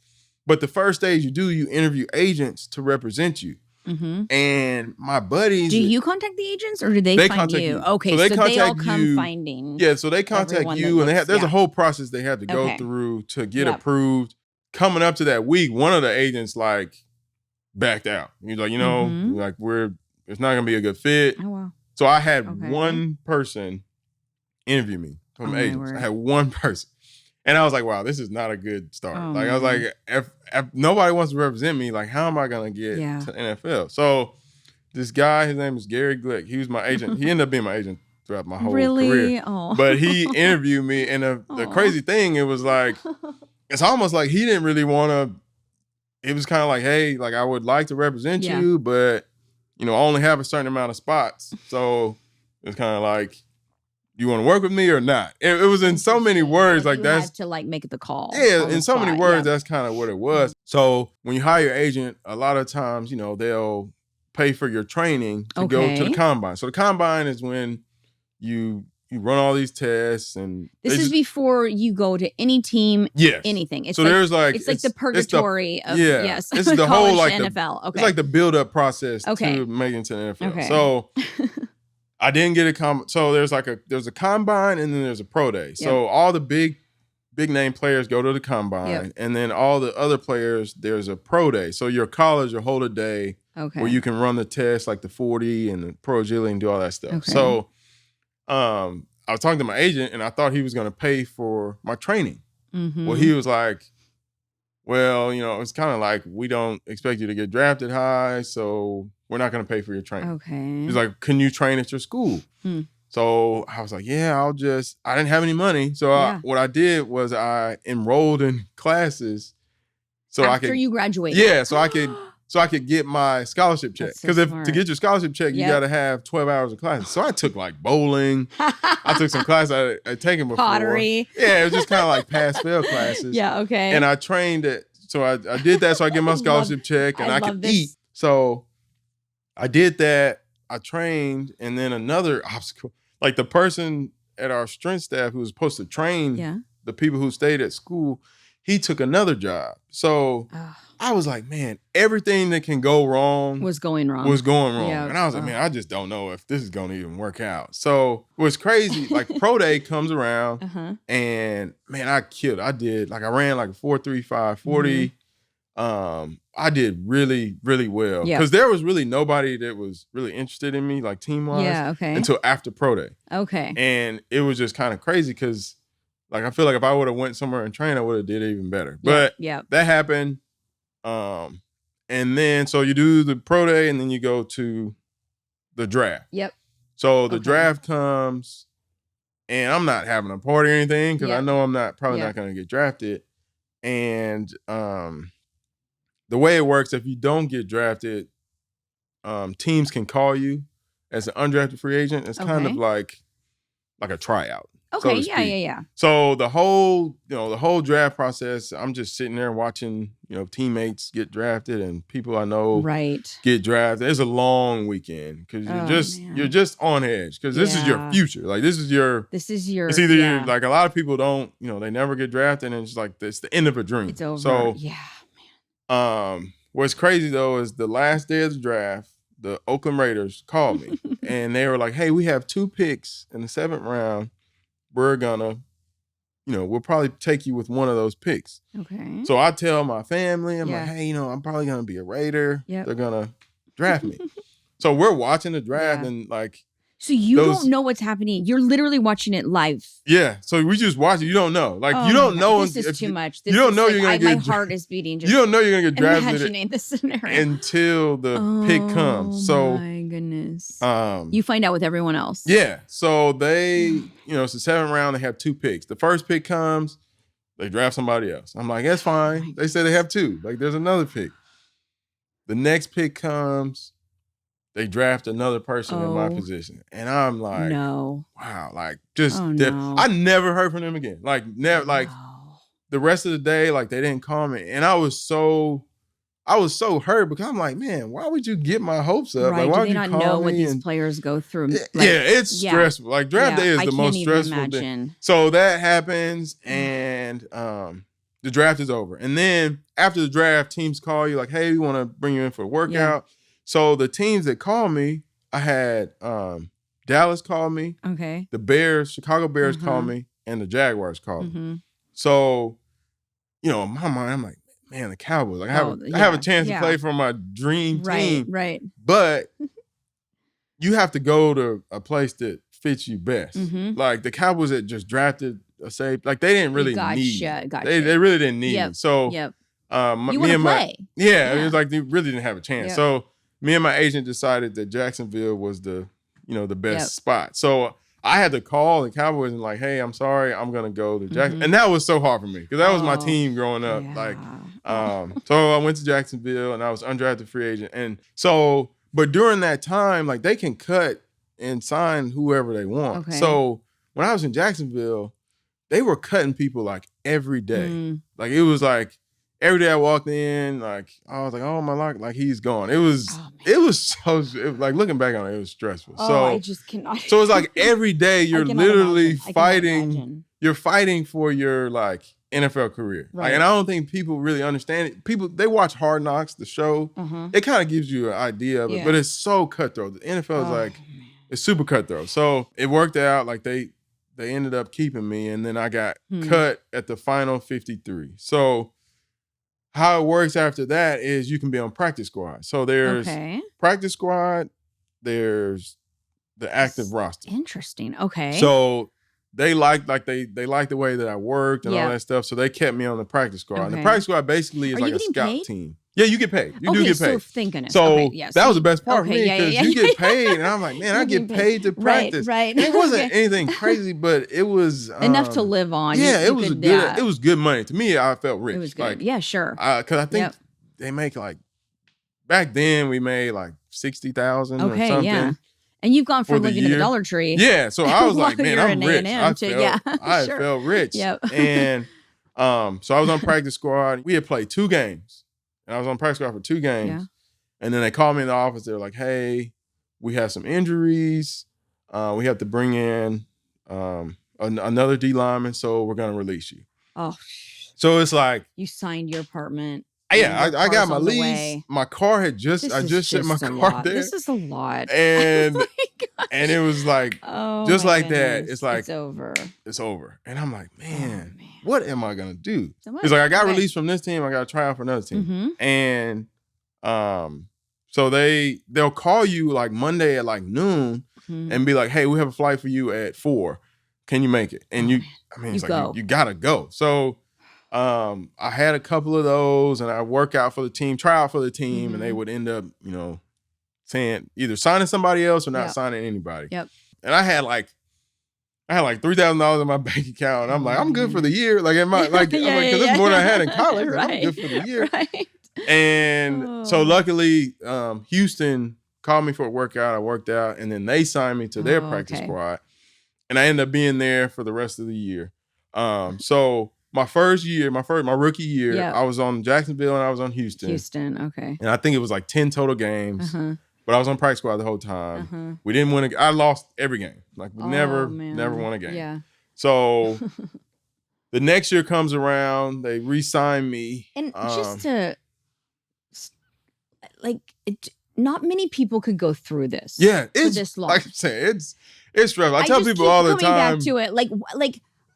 but the first stage you interview agents to represent you. And my buddies. Do you contact the agents or do they find you? Okay, so they all come finding. Yeah, so they contact you and there's a whole process they have to go through to get approved. Coming up to that week, one of the agents like backed out. He's like, you know, like it's not gonna be a good fit. Oh wow. So I had one person interview me from agents. I had one person. And I was like, wow, this is not a good start. I was like, if nobody wants to represent me, like, how am I going to get to the NFL? So this guy, his name is Gary Glick. He was my agent. He ended up being my agent throughout my whole career. Oh. But he interviewed me. And the crazy thing, it was like, it's almost like he didn't really want to, it was kind of like, hey, like, I would like to represent you, but, you know, I only have a certain amount of spots. So it's kind of like, you want to work with me or not? It was in so many words, like that's had to like make the call. Yeah, in so many words, that's kind of what it was. So when you hire your agent, a lot of times, you know, they'll pay for your training to go to the combine. So the combine is when you run all these tests, and this is before you go to any team. Anything. It's so like, there's like it's like the purgatory of this is the whole like NFL. It's like the build up process to making it to the NFL. Okay. So. I didn't get a so there's a combine and then there's a pro day. So all the big name players go to the combine, and then all the other players, there's a pro day. So your college will hold a day where you can run the test like the 40 and the pro agility and do all that stuff. Okay. So I was talking to my agent and I thought he was going to pay for my training. Well, he was like, well, you know, it's kind of like, we don't expect you to get drafted high, so we're not going to pay for your training. Okay. He's like, can you train at your school? So I was like, yeah, I didn't have any money. So what I did was I enrolled in classes. So after you graduated. Yeah, so I could get my scholarship check. Because to get your scholarship check, you got to have 12 hours of classes. So I took like bowling. I took some classes I had taken before. Pottery. Yeah, it was just kind of like pass-fail classes. Yeah, okay. And I trained it. So I did that so I get my scholarship check and I could eat. So I did that. I trained. And then another obstacle, like the person at our strength staff who was supposed to train the people who stayed at school, he took another job. So I was like, man, everything that can go wrong was going wrong. Yeah. And I was like, man, I just don't know if this is going to even work out. So it was crazy. Like pro day comes around and man, I killed. I ran like a 4.35 40. I did really, really well. Because there was really nobody that was really interested in me, like team-wise, until after pro day. Okay. And it was just kind of crazy because like I feel like if I would have went somewhere and trained, I would have did even better. But that happened. And then so you do the pro day and then you go to the draft. Yep. So the draft comes and I'm not having a party or anything because I know I'm probably not going to get drafted. And the way it works, if you don't get drafted, teams can call you as an undrafted free agent. It's kind of like a tryout. Okay, so yeah. So the whole draft process, I'm just sitting there watching, teammates get drafted and people I know get drafted. It's a long weekend because you're just on edge because this is your future. Like this is your. It's either like a lot of people don't, they never get drafted and it's like it's the end of a dream. It's over. So what's crazy though is the last day of the draft, the Oakland Raiders called me and they were like, "Hey, we have 2 picks in the 7th round. We're gonna, we'll probably take you with one of those picks. Okay. So I tell my family, I'm like, hey, I'm probably going to be a Raider. Yep. They're going to draft me. So we're watching the draft and like. So you don't know what's happening. You're literally watching it live. Yeah. So we just watch it. You don't know. Like you don't know. This is too much. You don't know you're going to get. My heart is beating. Just you don't know you're going to get drafted. Imagining the scenario. Until the pick comes. So. Oh my goodness. You find out with everyone else. Yeah. So they, it's the 7th round. They have 2 picks. The first pick comes. They draft somebody else. I'm like, that's fine. They say they have 2. Like there's another pick. The next pick comes. They draft another person in my position. And I'm like, wow, like just, I never heard from them again. Like never, like the rest of the day, like they didn't call me. And I was so hurt because I'm like, man, why would you get my hopes up? Right. Like, why do they not know what these players go through? Like, it's stressful. Like draft day is the most stressful thing. So that happens and the draft is over. And then after the draft, teams call you like, hey, we want to bring you in for a workout. Yeah. So the teams that called me, I had Dallas call me. Okay. The Bears, Chicago Bears called me, and the Jaguars called me. So, in my mind, I'm like, man, the Cowboys. Like I have a chance to play for my dream team. Right. But you have to go to a place that fits you best. Like the Cowboys that just drafted a safety, like they didn't really need me. They really didn't need me. So you me and play. It was like they really didn't have a chance. So me and my agent decided that Jacksonville was the best spot. So I had to call the Cowboys and like, hey, I'm sorry, I'm gonna go to Jacksonville. And that was so hard for me because that was my team growing up. Like, so I went to Jacksonville and I was undrafted free agent. And so, but during that time, like they can cut and sign whoever they want. Okay. So when I was in Jacksonville, they were cutting people like every day. Like it was like every day I walked in, like I was like, oh my God, like he's gone. It was so like looking back on it, it was stressful. So I just cannot. So it's like every day you're literally fighting. You're fighting for your like NFL career. Right. Like, and I don't think people really understand it. People, they watch Hard Knocks, the show. It kind of gives you an idea of it, but it's so cutthroat. The NFL is like, it's super cutthroat. So it worked out. Like they ended up keeping me, and then I got cut at the final 53. So how it works after that is you can be on practice squad. So there's practice squad, there's the active roster. Interesting. Okay. So they liked the way that I worked and all that stuff. So they kept me on the practice squad. And the practice squad basically is like a scout team. Yeah, you get paid. You do get paid. So that was the best part for me because you get paid. And I'm like, man, I get paid to practice. Right. It wasn't anything crazy, but it was enough to live on. Yeah, it was good. It was good money. To me, I felt rich. It was good. Like, yeah, sure. Because I think they make like, back then we made like 60,000 or something. Yeah. And you've gone from living in the Dollar Tree. Yeah. So I was like, man, I'm rich. I felt rich. Yep. And so I was on practice squad. We had played 2 games. And I was on practice squad for 2 games. Yeah. And then they called me in the office. They were like, hey, we have some injuries. We have to bring in another D lineman, so we're going to release you. Oh. So it's like. You signed your apartment. Yeah, I got my lease. My car had just shipped my car there. This is a lot. And and it was like, just like that. It's like, it's over. It's over. And I'm like, man, what am I going to do? It's like, I got released from this team. I got to try out for another team. And so they'll call you like Monday at like noon and be like, hey, we have a flight for you at 4. Can you make it? And it's like, you got to go. So I had a couple of those and I work out for the team, try out for the team, and they would end up, saying either signing somebody else or not signing anybody. Yep. And I had like $3,000 in my bank account. And I'm like, I'm good for the year. Like, because it's more than I had in college. Right. I'm good for the year. Right. And so luckily, Houston called me for a workout. I worked out, and then they signed me to their practice squad. And I ended up being there for the rest of the year. So my first year, my rookie year, I was on Jacksonville and I was on Houston. Okay. And I think it was like 10 total games. But I was on practice squad the whole time. We didn't win I lost every game. Like we never won a game. Yeah. So the next year comes around, they re-sign me. And just to not many people could go through this. Yeah, it's this long. Like I said, it's stressful. I tell people all the time. Coming back to it,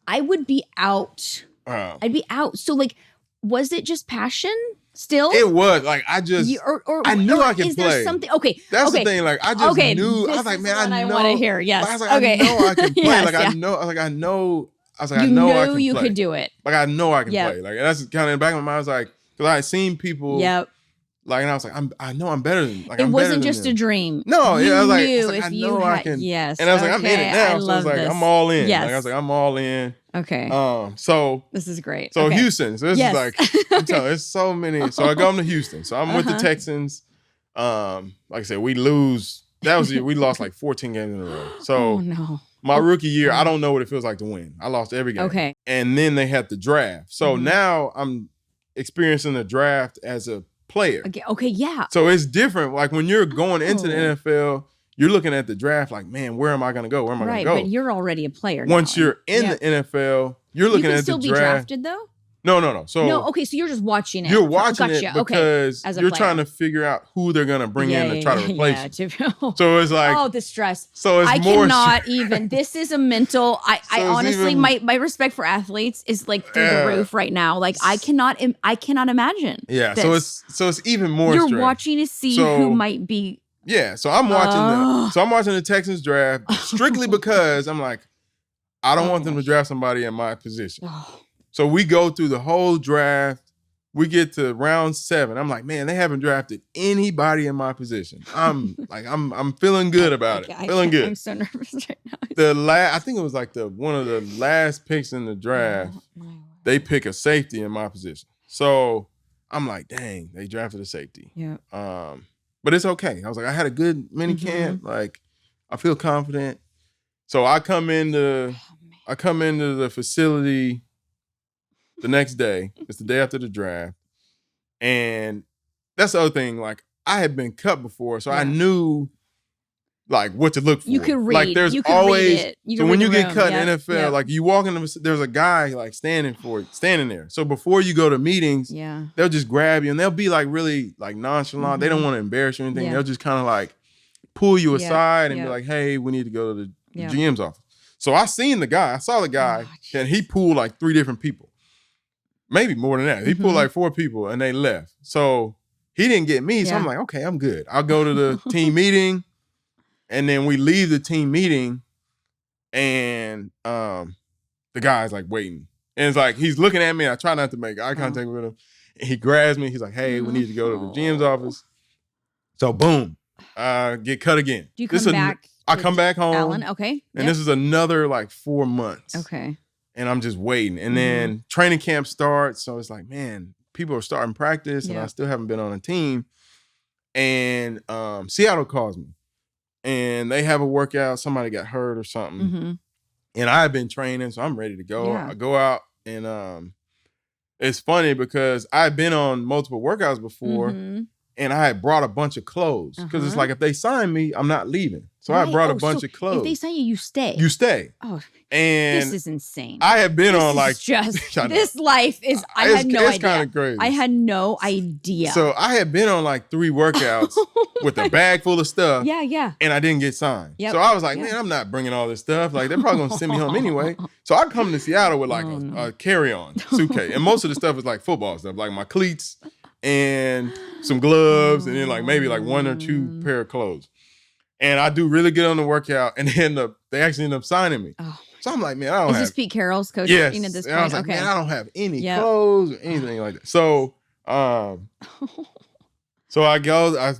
I would be out. I'd be out. So like, was it just passion still? It was like, I knew I could is play. There something? Okay. That's the thing. Like, I just knew. I was like, man, I know. I want to hear. Yes. I was like, I know I can play. Yes, like, yeah. I know. I was like, I know. I was like, You I know I knew can you play. could do it. Like, I know I can play. Like, that's kind of in the back of my mind. I was like, because I had seen people. Yep. Like, and I was like, I know I'm better than. Like, it I'm wasn't better just than a dream. No, you yeah, I was knew like, if I you know had, I can. Yes. And I was like, I'm in it now. So it's like, this. I'm all in. Yes. Like, I was like, I'm all in. Okay. So this is great. So okay. Houston. So this is like, I'm telling you, there's so many. So I come to Houston. So I'm with the Texans. Like I said, we lose. That was the year we lost like 14 games in a row. So my rookie year, I don't know what it feels like to win. I lost every game. Okay. And then they had the draft. So now I'm experiencing the draft as a player. Okay, yeah. So it's different. Like when you're going into the NFL, you're looking at the draft like, man, where am I going to go? Where am I going to go? But you're already a player Once you're in the NFL, you're looking at the draft. You can still be drafted though? No. So okay, so you're just watching it. You're watching it because you're trying to figure out who they're going to bring in to try to replace you. So it's like, the stress. So it's I more cannot even. This is a mental. I honestly, my respect for athletes is like through the roof right now. Like I cannot imagine. Yeah. This. So it's even more. You're watching to see who might be. Yeah. So I'm watching I'm watching the Texans draft strictly because I'm like, I don't want them to draft somebody in my position. So we go through the whole draft. We get to round 7. I'm like, man, they haven't drafted anybody in my position. I'm feeling good about it. Feeling good. I'm so nervous right now. I think it was like one of the last picks in the draft. They pick a safety in my position. So I'm like, dang, they drafted a safety. Yeah. But it's okay. I was like, I had a good mini camp. Like, I feel confident. So I come into the facility the next day. It's the day after the draft. And that's the other thing. Like, I had been cut before, so I knew like what to look for. You could read. Like, there's you could always read it. So when you get cut in NFL, like you walk in there's a guy like standing there. So before you go to meetings, they'll just grab you and they'll be like really like nonchalant. They don't want to embarrass you or anything. They'll just kind of like pull you aside and be like, hey, we need to go to the GM's office. So I saw the guy, and he pulled like 3 different people. Maybe more than that. He pulled like 4 people and they left. So he didn't get me. So I'm like, okay, I'm good. I'll go to the team meeting. And then we leave the team meeting and the guy's like waiting. And it's like, he's looking at me. I try not to make eye contact with him. And he grabs me. He's like, hey, we need to go to the GM's office. So boom, get cut again. Do you come back? I come back home. Allen, okay. And this is another like 4 months. Okay. And I'm just waiting. And then training camp starts. So it's like, man, people are starting practice and I still haven't been on a team. And Seattle calls me. And they have a workout. Somebody got hurt or something. And I've been training, so I'm ready to go. Yeah. I go out and it's funny because I've been on multiple workouts before and I had brought a bunch of clothes. Because it's like, if they sign me, I'm not leaving. So I brought a bunch of clothes. If they sign you, you stay. You stay. Oh, and this is insane. I have been on like this life is. I had no idea. It's kind of crazy. I had no idea. So I had been on like 3 workouts with a bag full of stuff. Yeah. And I didn't get signed. So I was like, man, I'm not bringing all this stuff. Like they're probably gonna send me home anyway. So I come to Seattle with like a carry-on suitcase, and most of the stuff is like football stuff, like my cleats and some gloves, and then like maybe like 1 or 2 pair of clothes. And I do really good on the workout, and they actually end up signing me. So I'm like, man, I don't have. Is this Pete Carroll's coach? Yes. At this point? And I was like, man, I don't have any clothes or anything like that. So, so I go, I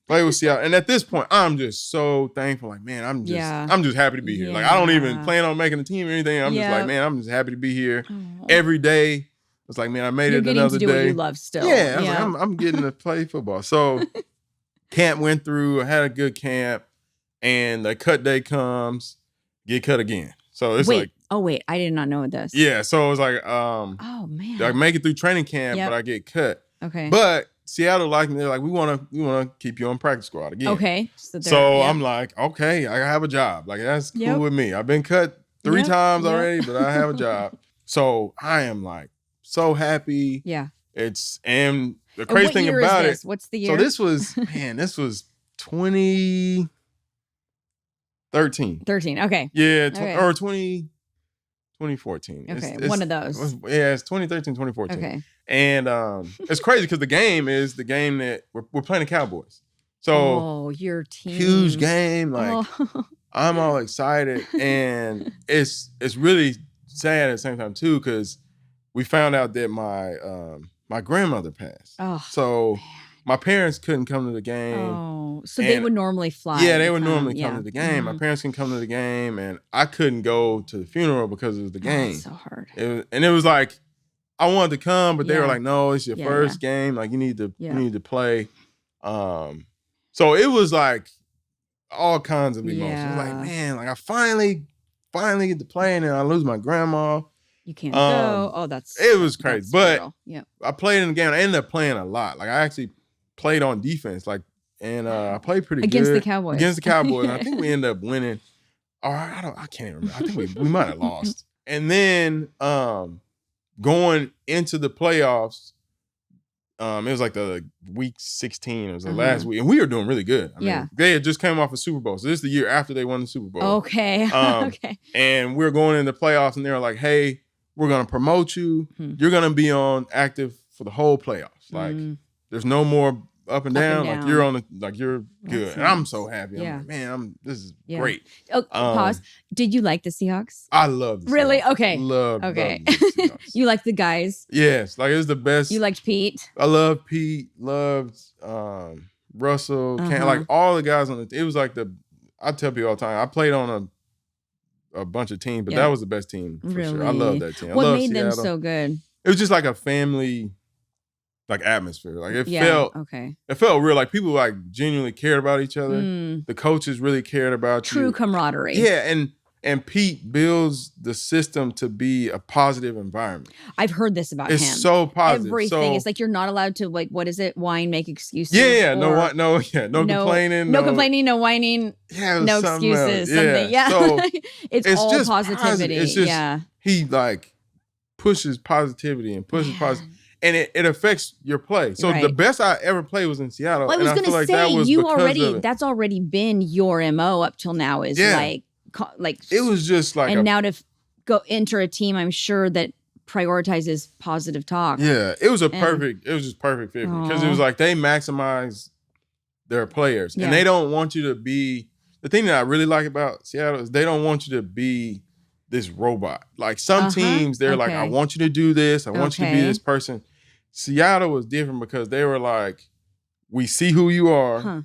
play with Seattle, and at this point, I'm just so thankful. Like, man, I'm just happy to be here. Like, I don't even plan on making a team or anything. I'm just like, man, I'm just happy to be here every day. It's like, man, I made it another day. You're getting to do what you love still. Yeah, I was like, I'm getting to play football. So camp went through. I had a good camp, and the cut day comes, get cut again. So it's like, I did not know this. Yeah, so it was like, oh man, I make it through training camp, but I get cut. Okay, but Seattle liked me. They're like, we want to keep you on practice squad again. Okay, so I'm like, okay, I have a job. Like that's cool with me. I've been cut 3 times already, but I have a job. So I am like so happy. Yeah, and the crazy thing about it. What's the year? So this was 2013. 13. Okay. Yeah, or 20. 2014. Okay, one of those. It's 2013, 2014. Okay. And it's crazy because the game is the game that we're playing the Cowboys. So your team. Huge game. Like I'm all excited. And it's really sad at the same time too, because we found out that my grandmother passed. So my parents couldn't come to the game. So they would normally fly. Yeah, they would normally come to the game. My parents can come to the game, and I couldn't go to the funeral because of the game. That's so hard. It was like I wanted to come, but they were like, "No, it's your first game. Like you need to play." So it was like all kinds of emotions. Like, man, like I finally get to play, and then I lose my grandma. You can't go. It was crazy. But I played in the game. I ended up playing a lot. Like I actually played on defense. Like, and I played pretty against good the Cowboys. Against the Cowboys. And I think we ended up winning. Or I can't remember. I think we might have lost. And then going into the playoffs, it was like the week 16. It was the last week, and we were doing really good. I mean, they had just came off a Super Bowl, so this is the year after they won the Super Bowl. Okay, okay. And we were going into the playoffs, and they were like, "Hey, we're gonna promote you. You're gonna be on active for the whole playoffs. Like, there's no more up and down. Like you're on you're good." And I'm so happy. I'm like, man, this is great. Pause. Did you like the Seahawks? I love the Seahawks. Really? Okay. Love the Seahawks. You like the guys? Yes. Like it was the best. You liked Pete? I love Pete. Loved Russell. Like all the guys on it was like I tell people all the time, I played on a bunch of teams, but that was the best team for sure. I love that team. What made them so good? It was just like a family like atmosphere. Like it felt real. Like people like genuinely cared about each other. The coaches really cared about true camaraderie. Yeah, and Pete builds the system to be a positive environment. I've heard this about him. It's so positive. Everything. It's like you're not allowed to like, what is it? Whine, make excuses. Yeah, no complaining. No complaining, no whining. Yeah, no excuses. Something. Yeah. So it's all just positivity. It's just he like pushes positivity and pushes positivity. And it affects your play. So the best I ever played was in Seattle. Well, I was going to say, that's already been your MO up till now is like it was just like now to go enter a team, I'm sure that prioritizes positive talk. Yeah, it was just perfect fit because it was like they maximize their players and they don't want you to be. The thing that I really like about Seattle is they don't want you to be this robot. Like some teams, they're like, I want you to do this. I want you to be this person. Seattle was different because they were like, we see who you are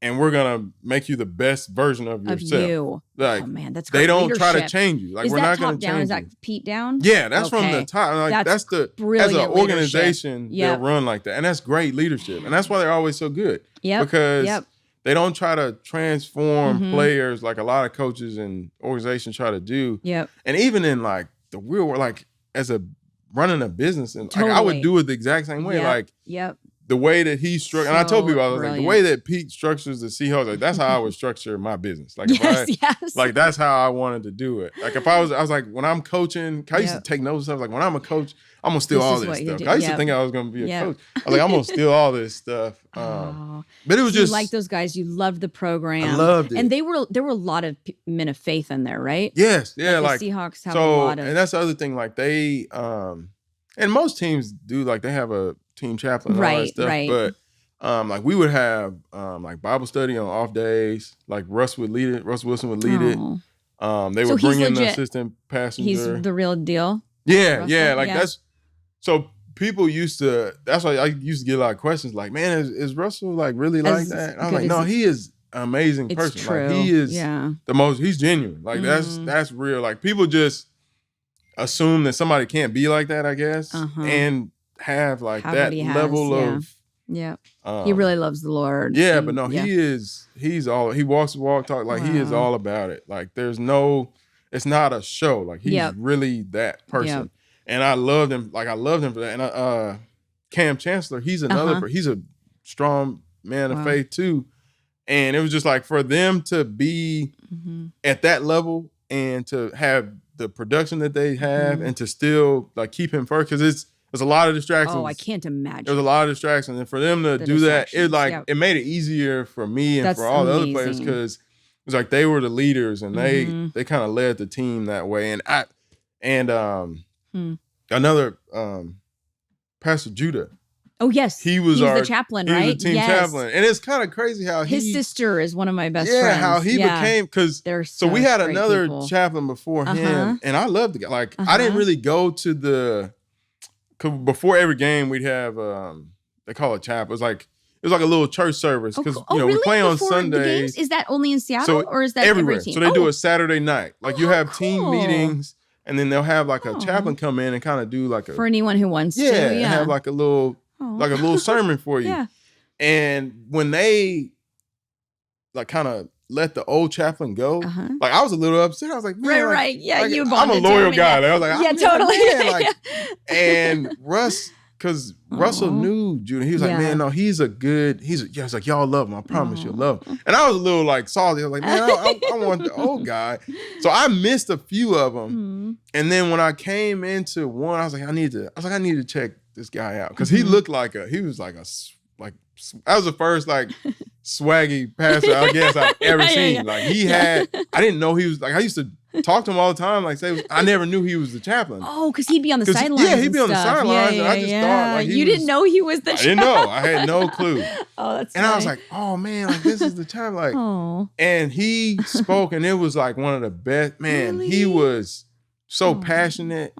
and we're going to make you the best version of yourself. Like, man, that's great. They don't try to change you. Like, we're not going to change you. Is that Pete down? Yeah, that's from the top. Like, that's the as an organization, they run like that. And that's great leadership. And that's why they're always so good. Because they don't try to transform players like a lot of coaches and organizations try to do. And even in like the real world, like as a running a business, and like I would do it the exact same way. Like the way that he structured, and I told people, I was like, the way that Pete structures the Seahawks, like that's how I would structure my business. Like like that's how I wanted to do it. Like if I was like when I'm coaching, I used to take notes and stuff. Like when I'm a coach, I'm gonna steal all this stuff. I used to think I was gonna be a coach. I was like, I'm gonna steal all this stuff. But it was just you like those guys. You loved the program. I loved it. And there were a lot of men of faith in there, right? Yes, yeah. Like the Seahawks have a lot of, and that's the other thing. Like they, and most teams do. Like they have a team chaplain and all that stuff. But like we would have like Bible study on off days. Like Russ would lead it. Russ Wilson would lead it. They would bring in the assistant passenger. He's the real deal. Yeah, Russell? Like that's so. People used to. That's why I used to get a lot of questions. Like, man, is Russell like really like that? And I'm like, no, he is an amazing person. True. Like he is the most. He's genuine. Like that's real. Like people just assume that somebody can't be like that, I guess, and have like that level of. Yeah, he really loves the Lord. Yeah, but no, he's all. He walks the walk, talk like he is all about it. Like there's no. It's not a show. Like he's really that person. And I loved him. Like I loved him for that. And Cam Chancellor, he's another. He's a strong man of faith too. And it was just like for them to be at that level and to have the production that they have and to still like keep him first because there's a lot of distractions. Oh, I can't imagine. There's a lot of distractions, and for them to do that, it made it easier for me and for all the other players because it was like they were the leaders and they kind of led the team that way. And And another Pastor Judah. Oh, yes. He was the chaplain, right? He was the team chaplain. And it's kind of crazy how his sister is one of my best friends. Yeah, how he became, because so we had another chaplain before him, and I loved the guy. Like, I didn't really go to before every game, we'd have, they call it chapel. It was like a little church service, because really? we play on Before Sundays. Is that only in Seattle, or is that everywhere? Every team? So they do it Saturday night. Like, you have team meetings, and then they'll have like a chaplain come in and kind of do like a, for anyone who wants to. And have like a little sermon for you. Yeah. And when they like kind of let the old chaplain go, like, I was a little upset. I was like, man, right. Yeah, like, you I'm a loyal guy. Like, I was like, yeah, totally. Man, like, and because Russell knew Judah. He was like, man, no, he's like, y'all love him. I promise you'll love him. And I was a little like salty. I was like, man, I want the old guy. So I missed a few of them. And then when I came into one, I was like, I need to check this guy out, because he looked like that was the first like swaggy pastor I guess I've ever seen. Like, I didn't know he was, like, I used to talk to him all the time. Like, say, I never knew he was the chaplain. Oh, because he'd be on the sidelines. Yeah, he'd be on the sidelines. And I just thought, like, you didn't know he was the chaplain. I didn't know. I had no clue. Oh, that's and funny. I was like, oh man, like, this is the chaplain. Like, and he spoke, and it was like one of the best. Man, he was so passionate.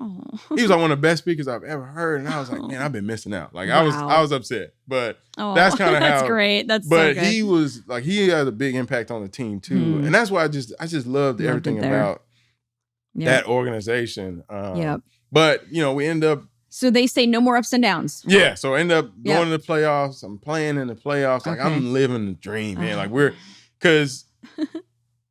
He was like one of the best speakers I've ever heard. And I was like, man, I've been missing out. Like, I was upset. But that's kind of how. That's great. That's but so good. he was like, he had a big impact on the team too. And that's why I just loved everything about that organization. But we end up. So they say no more ups and downs. Yeah. So I end up going to the playoffs. I'm playing in the playoffs. Like, I'm living the dream, man. Like, because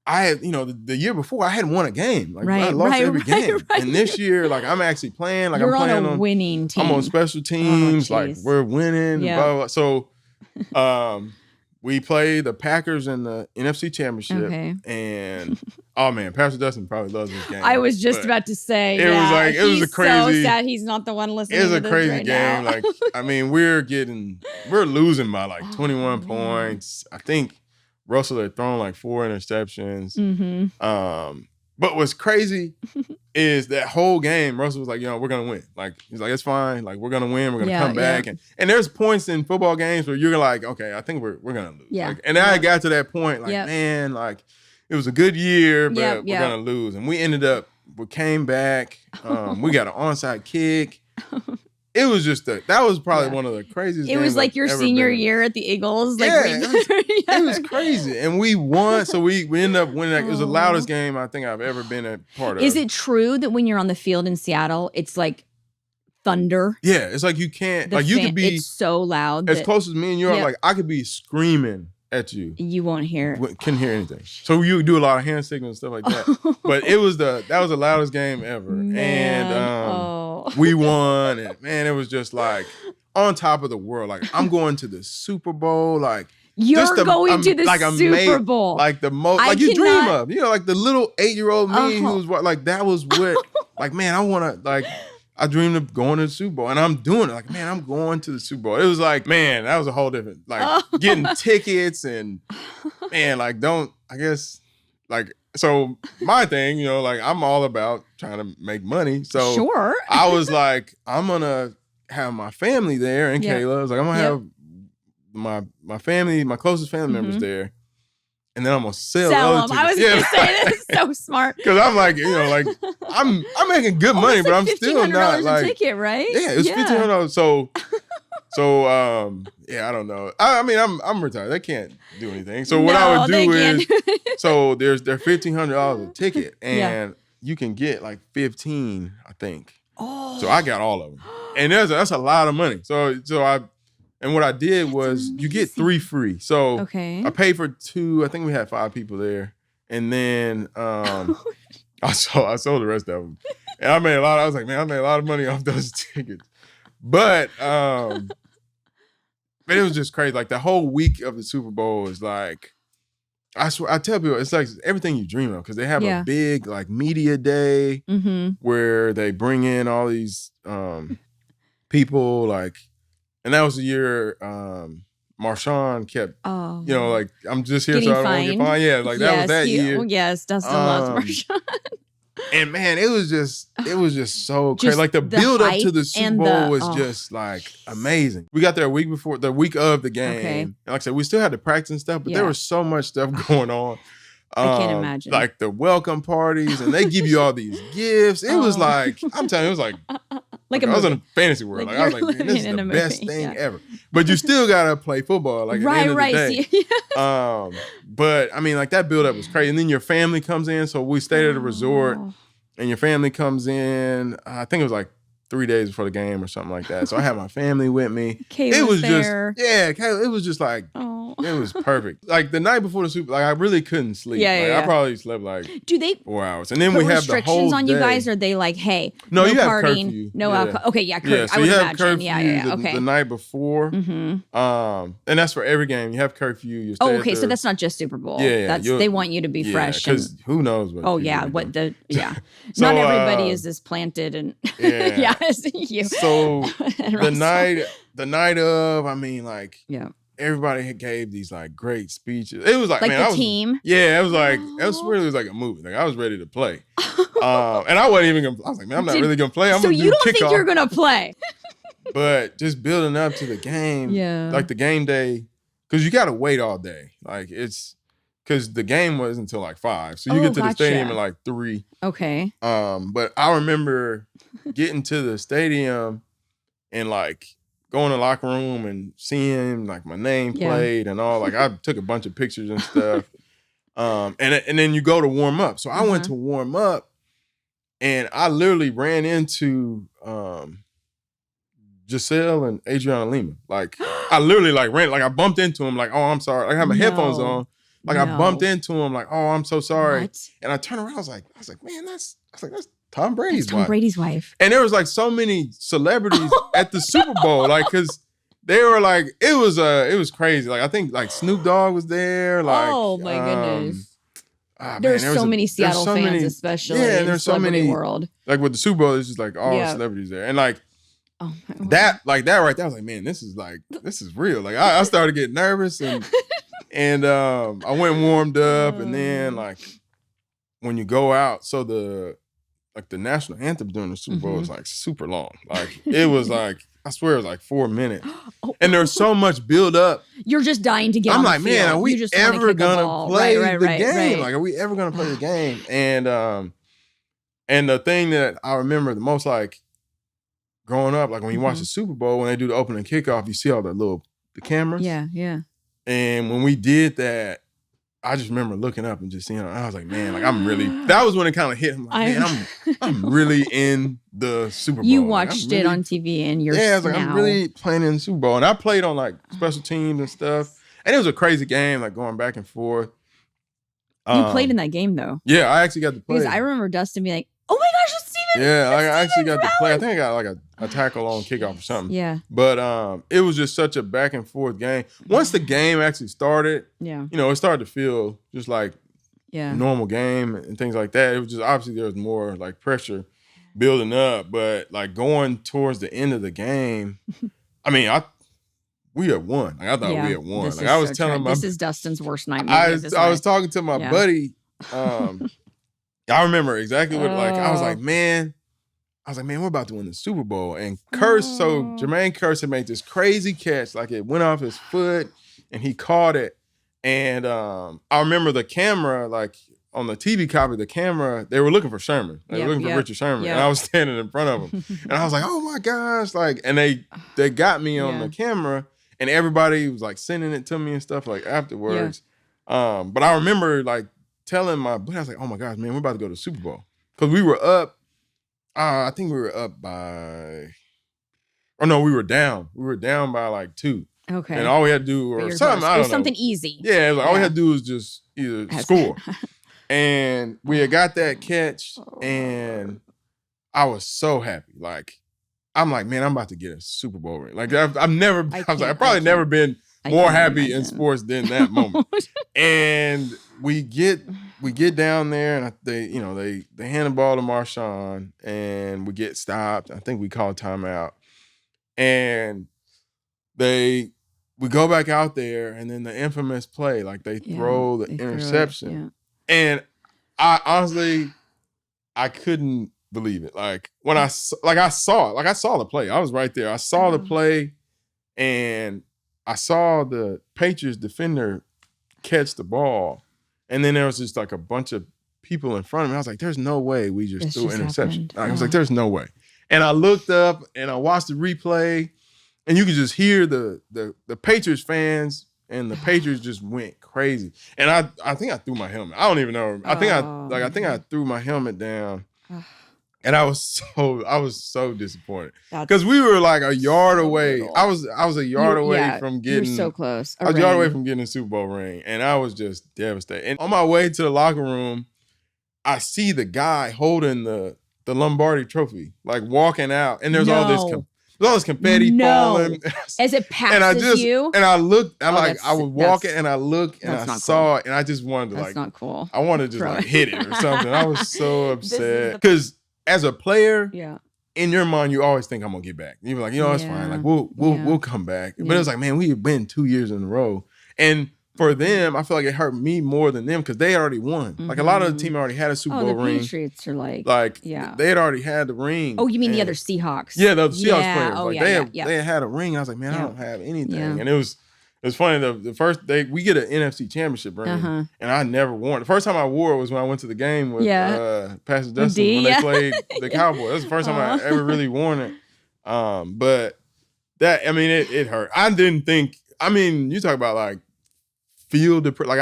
I had, the year before, I hadn't won a game. Like, I lost every game. And this year, like, I'm actually playing. Like, You're I'm playing on a winning team. I'm on special teams. Like, we're winning. Yeah. Blah, blah, blah. So, we played the Packers in the NFC Championship. Okay. And, oh man, Pastor Dustin probably loves this game. I was just about to say. It was a crazy. So sad he's not the one listening. It was to a this crazy right game. now. Like, I mean, we're losing by like 21 points. I think Russell had thrown like 4 interceptions. But what's crazy is that whole game, Russell was like, we're going to win. Like, he's like, it's fine. Like, we're going to win. We're going to come back. And there's points in football games where you're like, okay, I think we're going to lose. Yeah. Like, and I got to that point, like, man, like, it was a good year, but we're going to lose. And we came back. We got an onside kick. It was just that was probably one of the craziest games. It was like your senior year at the Eagles. Like, it was crazy. And we won. So we ended up winning. It was the loudest game I think I've ever been a part of. Is it true that when you're on the field in Seattle, it's like thunder? Yeah. It's like you can't, you could be. It's so loud. As close as me and you are, like, I could be screaming at you. You won't hear. Couldn't hear anything. So you do a lot of hand signals and stuff like that. But that was the loudest game ever. Man. And we won. And man, it was just like on top of the world. Like, I'm going to the Super Bowl. Like, you're going to the Super Bowl. Like the most, like you dream of. Like the little 8-year-old me who was like, that was what, like, man, I want to, like, I dreamed of going to the Super Bowl, and I'm doing it. Like, man, I'm going to the Super Bowl. It was like, man, that was a whole different, like, getting tickets and, man, like, so my thing, like, I'm all about trying to make money. So sure. I was like, I'm going to have my family there, and Kayla. I was like, I'm going to have my family, my closest family members there. And then I'm gonna sell other tickets. I was gonna say that's so smart. Because I'm like, like I'm making good money, but I'm still not like a ticket, right? Yeah, it was $1,500. So I don't know. I mean, I'm retired. They can't do anything. So what I would do is, so they're $1,500 a ticket, and you can get like 15, I think. Oh. So I got all of them, and that's a lot of money. And what I did was you get 3 free. So I paid for 2. I think we had 5 people there. And then I sold the rest of them. And I made a lot. I was like, man, I made a lot of money off those tickets. But it was just crazy. Like the whole week of the Super Bowl is like, I swear, I tell people, it's like everything you dream of, because they have a big like media day where they bring in all these people, like. And that was the year Marshawn kept, like, I'm just here so I don't want to get fined. Yeah, like that was that year. Yes, Dustin loves Marshawn. And man, it was just so crazy. Like the build up to the Super Bowl was just like amazing. We got there the week of the game. Okay. And like I said, we still had to practice and stuff, but there was so much stuff going on. I can't imagine. Like the welcome parties, and they give you all these gifts. It was like, I'm telling you, it was like I was in a fantasy world. Like I was like, man, this is the best thing ever. But you still gotta play football. Like at the end of the day. But I mean, like that build up was crazy. And then your family comes in. So we stayed at a resort, and your family comes in. I think it was like 3 days before the game or something like that. So I had my family with me. It was there. It was just like, it was perfect. Like the night before the Super, like I really couldn't sleep. I probably slept like 4 hours. And then we have the whole restrictions on you day. guys? Or are they like, hey, no you have partying, curfew. No alcohol. Okay, curfew. Yeah, so I would you have imagine. curfew the night before. And that's for every game. You have curfew. You stay okay, so that's not just Super Bowl. Yeah, they want you to be fresh. Because who knows what. So, not everybody is as planted and as you. So the night of, I mean, like everybody had gave these like great speeches. It was like man, the team. Yeah, it was like it was like a movie. Like I was ready to play, and I wasn't even gonna. I was like, man, I'm not really gonna play. So you don't think you're gonna play? But just building up to the game, like the game day, because you gotta wait all day. Like it's because the game was until like 5, so you get to the stadium at like 3. Okay. But I remember getting to the stadium and like going to the locker room and seeing like my name played and all. Like I took a bunch of pictures and stuff. And then you go to warm up. So I went to warm up and I literally ran into Giselle and Adriana Lima. Like I literally like ran, like I bumped into him like, oh, I'm sorry. Like, I had my headphones on. Like I bumped into him like, oh, I'm so sorry. What? And I turned around, I was like, man, that's Tom Brady's wife. Tom Brady's wife. And there was like so many celebrities at the Super Bowl, like, cause they were like, it was crazy. Like I think like Snoop Dogg was there. Like, oh my goodness. There's so many Seattle fans, especially. Yeah, and there's so many world. Like with the Super Bowl, it's just like all celebrities there. And like that right there, I was like, man, this is real. Like I started getting nervous and I went and warmed up, and then like when you go out, so the national anthem during the Super Bowl is like super long. Like it was like, I swear it was like 4 minutes. And there's so much build up. You're just dying to get on the field. Man, are we ever gonna play the game? Like, are we ever gonna play the game? And the thing that I remember the most, like growing up, like when you watch the Super Bowl, when they do the opening kickoff, you see all the cameras. Yeah, yeah. And when we did that, I just remember looking up and just seeing her. I was like, man, like that was when it kind of hit. I'm like, man, I'm really in the Super Bowl. You watched it on TV and you're I was like, I'm really playing in the Super Bowl. And I played on like special teams and stuff. And it was a crazy game, like going back and forth. You played in that game though. Yeah, I actually got to play. Because I remember Dustin being like, oh my gosh, it's Steven. Yeah, I actually got to play. I think I got like a tackle on kickoff or something. Yeah. But it was just such a back and forth game. Once the game actually started, it started to feel just like a normal game and things like that. It was just obviously there was more like pressure building up, but like going towards the end of the game, I mean, we had won. Like I thought we had won. Like I was telling this is Dustin's worst nightmare. I was talking to my buddy. I remember exactly what I was like, man, we're about to win the Super Bowl. And Jermaine Kearse had made this crazy catch, like it went off his foot and he caught it. And I remember the camera, like on the TV copy, the camera, they were looking for Sherman. They were looking for Richard Sherman. And I was standing in front of him. And I was like, oh my gosh. Like, and they got me on the camera and everybody was like sending it to me and stuff like afterwards. But I remember like telling my buddy, I was like, oh my gosh, man, we're about to go to the Super Bowl. Because we were up, I think we were up by, we were down. We were down by like 2. Okay. And all we had to do, or something, I don't know. Something easy. Yeah, it was like, all we had to do was just either score. And we had got that catch, and I was so happy. Like, I'm like, man, I'm about to get a Super Bowl ring. Like, I've probably never been more happy in sports than that moment. And we get down there and they hand the ball to Marshawn and we get stopped. I think we call timeout. And we go back out there and then the infamous play, like they throw the interception. And I honestly, I couldn't believe it. Like when I saw the play. I was right there. I saw the play, and I saw the Patriots defender catch the ball, and then there was just like a bunch of people in front of me. I was like, "There's no way we just threw an interception." I was like, "There's no way." And I looked up and I watched the replay, and you could just hear the Patriots fans, and the Patriots just went crazy. And I think I threw my helmet. I don't even know. I think I threw my helmet down. And I was so disappointed because we were like a yard away. Brutal. I was a yard away from getting. You were so close. I was a yard away from getting a Super Bowl ring, and I was just devastated. And on my way to the locker room, I see the guy holding the Lombardi trophy, like walking out, and there's all this confetti falling as it passes you. And I looked. I was walking, and I looked, and I saw it, and I just wanted to that's not cool. I wanted to just hit it or something. I was so upset because as a player, in your mind, you always think I'm gonna get back. You're like, it's fine. Like we'll come back. But it was like, man, we've been 2 years in a row, and for them, I feel like it hurt me more than them because they already won. Like a lot of the team already had a Super Bowl ring. The Patriots are like they had already had the ring. Oh, you mean the other Seahawks? Yeah, the Seahawks players. They had a ring. I was like, man, I don't have anything. And it was funny. The first day we get an NFC Championship ring, and I never wore it. The first time I wore it was when I went to the game with Pastor Dustin when they played the Cowboys. That's the first time I ever really worn it. But that, it hurt. I didn't think. You talk about like feel depressed. Like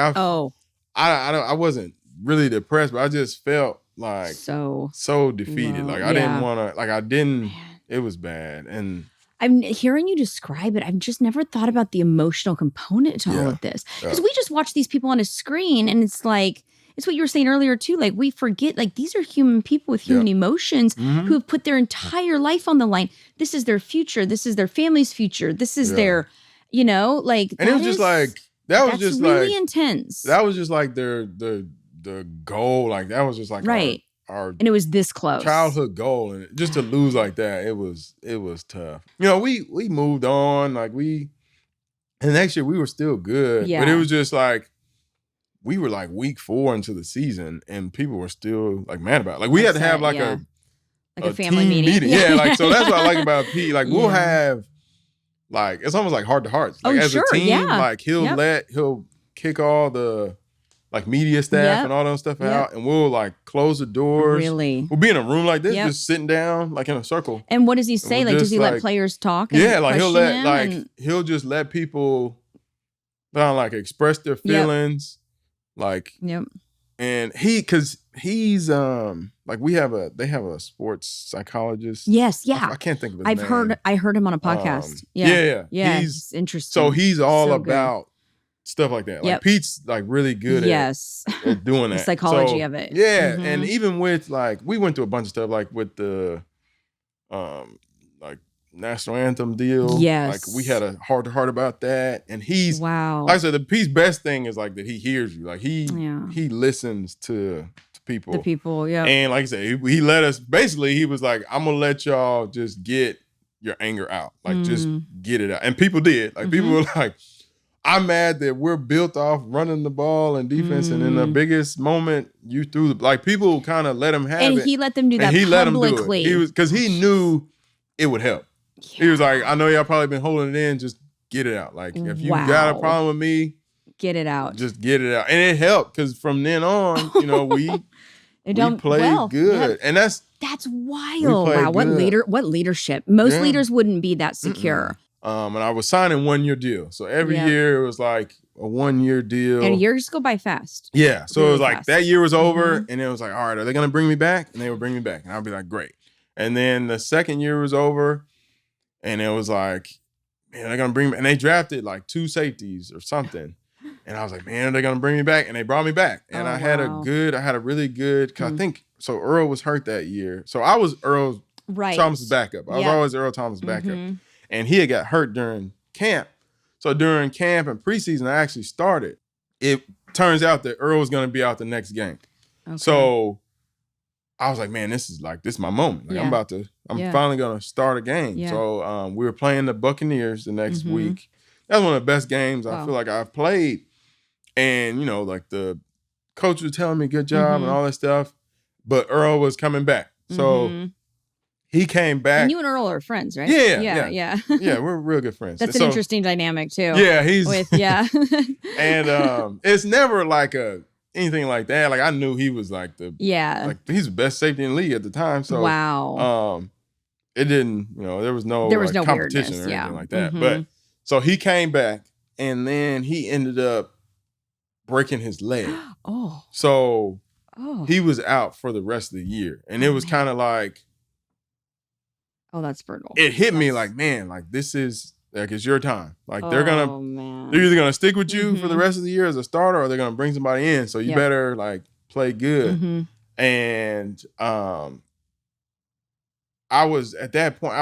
I wasn't really depressed, but I just felt like so defeated. Like I didn't want to. Like I didn't. Man. It was bad, and I'm hearing you describe it. I've just never thought about the emotional component to all of this because we just watch these people on a screen, and it's like. It's what you were saying earlier too. Like we forget, like these are human people with human emotions who have put their entire life on the line. This is their future. This is their family's future. This is their, like. And it was just like that was just really like intense. That was just like the goal. Like that was just like our and it was this close childhood goal, and just to lose like that, it was tough. We moved on. Like and next year we were still good, but it was just like. We were like week 4 into the season, and people were still like mad about it. Like we had to have like a family team meeting. Yeah, like so that's what I like about Pete. Like we'll have like it's almost like heart to hearts. Like as a team, like he'll kick all the like media staff and all that stuff out, and we'll like close the doors. Really, we'll be in a room like this, just sitting down like in a circle. And what does he say? Like, does he let players talk? Like he'll just let people like express their feelings. Like, and because he's like they have a sports psychologist. Yes, I can't think of his name. I heard him on a podcast. He's interesting. So he's all about stuff like that. Like Pete's like really good at doing that. The psychology of it. Yeah, and even with like we went through a bunch of stuff like with the like national anthem deal. Yes. Like we had a heart to heart about that. And he's like I said, the Pete's best thing is like that he hears you. Like he listens to people. The people, And like I said, he let us basically he was like, I'm gonna let y'all just get your anger out. Like just get it out. And people did. Like people were like, I'm mad that we're built off running the ball and defense, and in the biggest moment you threw like people kind of let him have it. And he let them do that he publicly. Let him do it. He was because he knew it would help. He was like, I know y'all probably been holding it in. Just get it out. Like, if you got a problem with me, get it out. Just get it out. And it helped because from then on, we played good. And that's wild. Wow, what leadership. Most leaders wouldn't be that secure. And I was signing 1-year deal. So every year it was like a 1-year deal. And years go by fast. Yeah. So it was like that year was over, and it was like, all right, are they gonna bring me back? And they would bring me back. And I'd be like, great. And then the second year was over. And it was like, man, they're going to bring me. And they drafted like 2 safeties or something. And I was like, man, are they going to bring me back? And they brought me back. And I had a really good, because I think, so Earl was hurt that year. So I was Earl Thomas's backup. I was always Earl Thomas' backup. And he had got hurt during camp. So during camp and preseason, I actually started. It turns out that Earl was going to be out the next game. Okay. So I was like, man, this is my moment. Like I'm finally gonna start a game. Yeah. So we were playing the Buccaneers the next week. That was one of the best games I feel like I've played. And like the coach was telling me good job and all that stuff. but Earl was coming back. So he came back. And you and Earl are friends, right? Yeah. Yeah, we're real good friends. That's an interesting dynamic too. Yeah, he's and it's never like anything like that. Like I knew he was like he's the best safety in the league at the time. So it didn't, there was no competition or anything like that. But so he came back and then he ended up breaking his leg. So he was out for the rest of the year. And it was kind of like, that's brutal. It hit me like, man, like this is like it's your time. Like they're either gonna stick with you for the rest of the year as a starter, or they're gonna bring somebody in. So you better like play good. And I was at that point,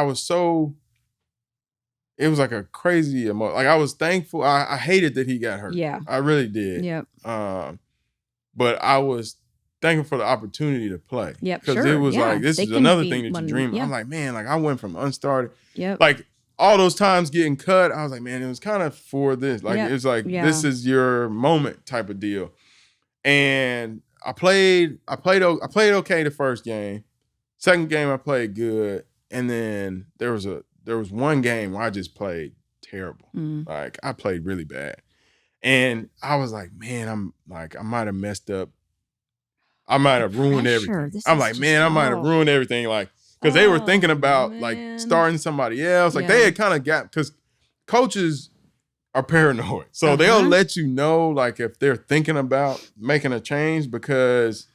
it was like a crazy emotion. Like I was thankful. I hated that he got hurt. Yeah. I really did. Yep. But I was thankful for the opportunity to play. Yep. Because it was like, this is another thing that you dream of. I'm like, man, like I went from unstarted. Yep. Like all those times getting cut, I was like, man, it was kind of for this. Like it's like this is your moment type of deal. And I played okay the first game. Second game I played good. And then there was one game where I just played terrible. Like I played really bad. And I was like, man, I might have messed up. I might have ruined everything. I'm like, man, I might have ruined everything. Like, because they were thinking about like starting somebody else. Like they had kind of got, because coaches are paranoid. So they'll let you know like if they're thinking about making a change because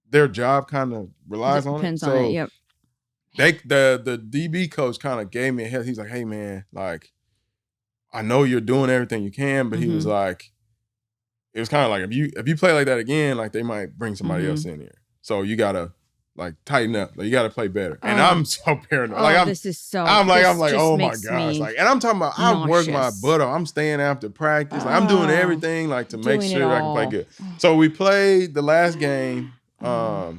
their job kind of relies on it. Depends on it, yep. The DB coach kind of gave me a head. He's like, hey man, like, I know you're doing everything you can, but he was like, it was kind of like if you play like that again, like they might bring somebody else in here. So you gotta like tighten up. Like you gotta play better. And I'm so paranoid. Like this is so. I'm like, oh my gosh. Like, and I'm talking about I work my butt off. I'm staying after practice. Like I'm doing everything like to make sure I can play good. So we played the last game of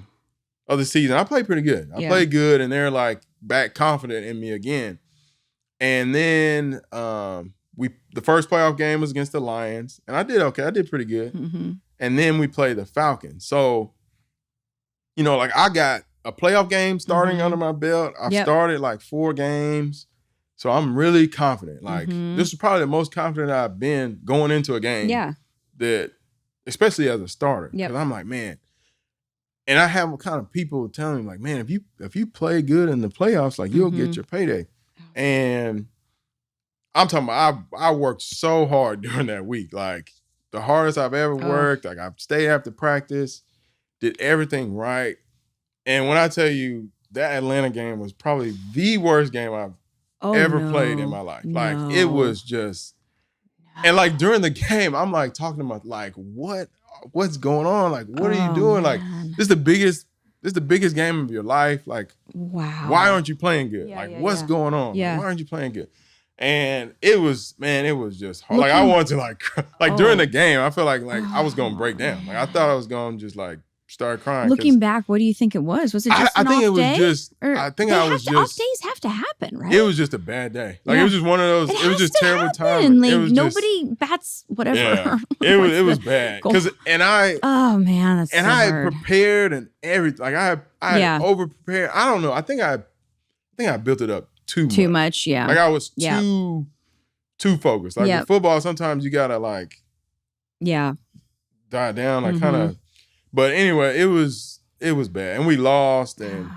the season. I played pretty good. I played good, and they're like back confident in me again. And then the first playoff game was against the Lions, and I did okay. I did pretty good. And then we played the Falcons. So, like I got a playoff game starting under my belt. I've started like 4 games. So I'm really confident. Like this is probably the most confident I've been going into a game. That, especially as a starter. Because I'm like, man. And I have kind of people telling me like, man, if you play good in the playoffs, like you'll get your payday. And I'm talking about I worked so hard during that week. Like the hardest I've ever worked. Like I stayed after practice, did everything right. And when I tell you that Atlanta game was probably the worst game I've ever played in my life. Like it was just, and like during the game, I'm like talking to my like, what's going on? Like, what are you doing? Like, this is the biggest game of your life. Like, wow. Why aren't you playing good? What's going on? Why aren't you playing good? And it was just hard. Like I wanted to like during the game, I felt like I was gonna break down. Like I thought I was gonna just like start crying. Looking back, what do you think it was? Was it just an off day? Off days have to happen, right? It was just a bad day. Like it was just one of those. It was just terrible timing. Like nobody bats whatever. Yeah, it was bad. Oh man, that's and so I hard. had prepared and everything. Like I over prepared. I don't know. I think I built it up too much. Yeah. Like I was too focused. Like with football, sometimes you gotta like die down, like kind of. But anyway, it was bad, and we lost, and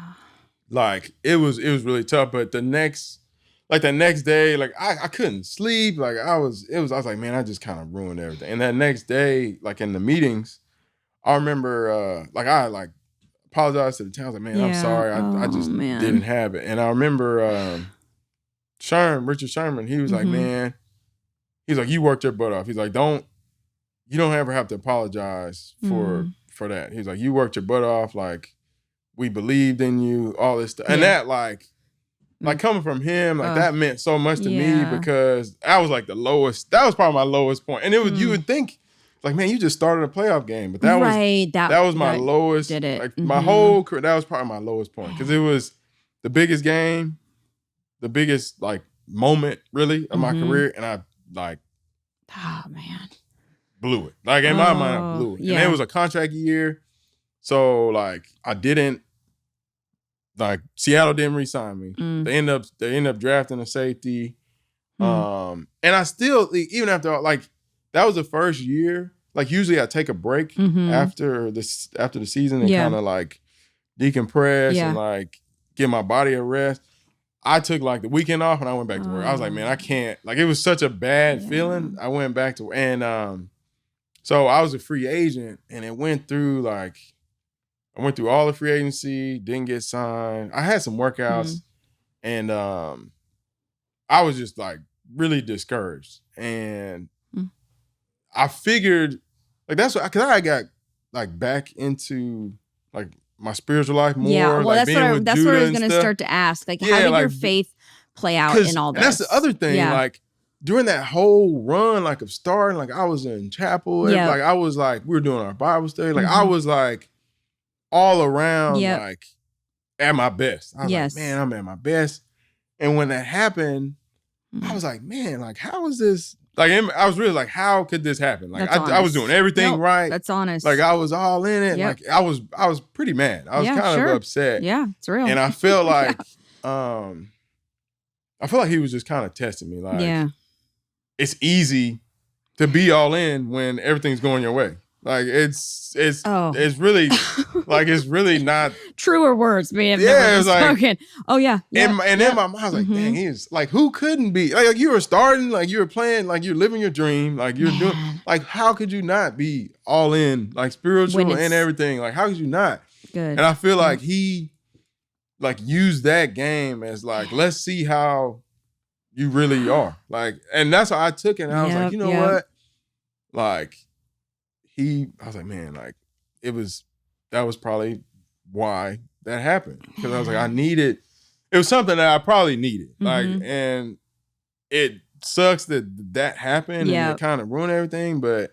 like it was really tough. But the next day, like I couldn't sleep. Like I was like, man, I just kind of ruined everything. And that next day, like in the meetings, I remember like I like apologized to the town. I was like, man, I'm sorry, I just didn't have it. And I remember Richard Sherman, he was like, man, he's like, you worked your butt off. He's like, you don't ever have to apologize for that. He's like, you worked your butt off. Like, we believed in you, all this stuff. And that like coming from him, like that meant so much to me because that was like the lowest, that was probably my lowest point. And it was, you would think like, man, you just started a playoff game. But that was my lowest, like my whole career, that was probably my lowest point. Because it was the biggest game, the biggest like moment really of my career. And I like, oh man, blew it. Like in my mind, I blew it. And it was a contract year. So like Seattle didn't re-sign me. They end up drafting a safety. And I still, even after like that was the first year. Like usually I take a break after the season and kind of like decompress and like give my body a rest. I took like the weekend off and I went back to work. I was like, man, I can't. Like it was such a bad feeling. I went back to and so I was a free agent and it went through like I went through all the free agency, didn't get signed. I had some workouts and I was just like really discouraged. And I figured like that's what because I got like back into like my spiritual life more. Yeah, well, like that's what I was going to start to ask. Like, how did your faith play out in all this? And that's the other thing. Yeah. Like during that whole run, like of starting, like I was in chapel. Like I was like, we were doing our Bible study. Like I was like all around, like at my best. I was like, man, I'm at my best. And when that happened, I was like, man, like how is this? Like I was really like, how could this happen? Like I was doing everything right. That's honest. Like I was all in it. Like I was pretty mad. I was kind of upset. Yeah, it's real. And I felt like I feel like he was just kind of testing me. Like it's easy to be all in when everything's going your way. Like it's really like it's really not truer words being never spoken. Like, oh yeah. And in my mind I was like, dang, he's like who couldn't be like you were starting, like you were playing, like you're living your dream, like you're doing like how could you not be all in, like spiritual and everything? Like how could you not? Good. And I feel like he like used that game as like, let's see how you really are. Like, and that's how I took it. And I was like, you know what? Like I was like, man, like that was probably why that happened. Because I was like, it was something that I probably needed. Like, and it sucks that happened and it kind of ruined everything. But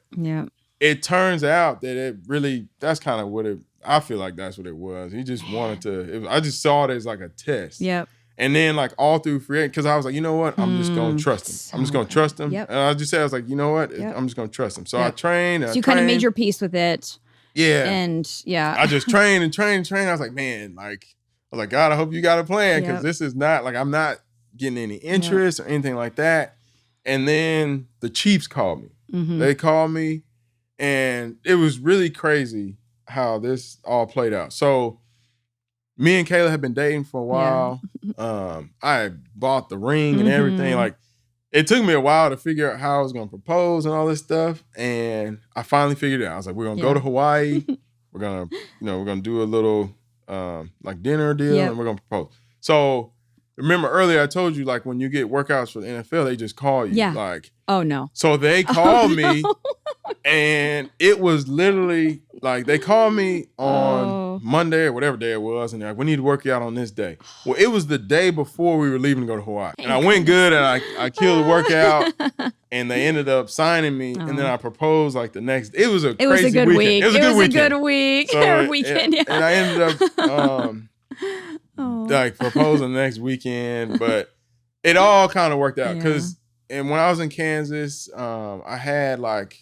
it turns out that that's kind of I feel like that's what it was. He just wanted to, I just saw it as like a test. Yep. And then like all through free, because I was like, you know what? I'm just going to trust him. I'm just going to trust him. Yep. And I just said, I was like, you know what? I'm just going to trust him. So I trained. So you kind of made your peace with it. Yeah. And I just trained and trained. I was like, man, like, I was like, God, I hope you got a plan because this is not, like, I'm not getting any interest or anything like that. And then the Chiefs called me. They called me and it was really crazy how this all played out. So me and Kayla had been dating for a while. I bought the ring and everything. Like, it took me a while to figure out how I was going to propose and all this stuff. And I finally figured it out. I was like, we're going to go to Hawaii. We're going to, we're going to do a little like dinner deal and we're going to propose. So remember earlier I told you, like, when you get workouts for the NFL, they just call you. Like, oh no. So they called me and it was literally like, they called me on Monday or whatever day it was. And they're like, we need to work you out on this day. Well, it was the day before we were leaving to go to Hawaii. And I went good and I killed the workout and they ended up signing me. And then I proposed like the next, it was a crazy good weekend. Week. It was a good week. So weekend. And I ended up like proposing the next weekend, but it all kind of worked out because and when I was in Kansas, I had like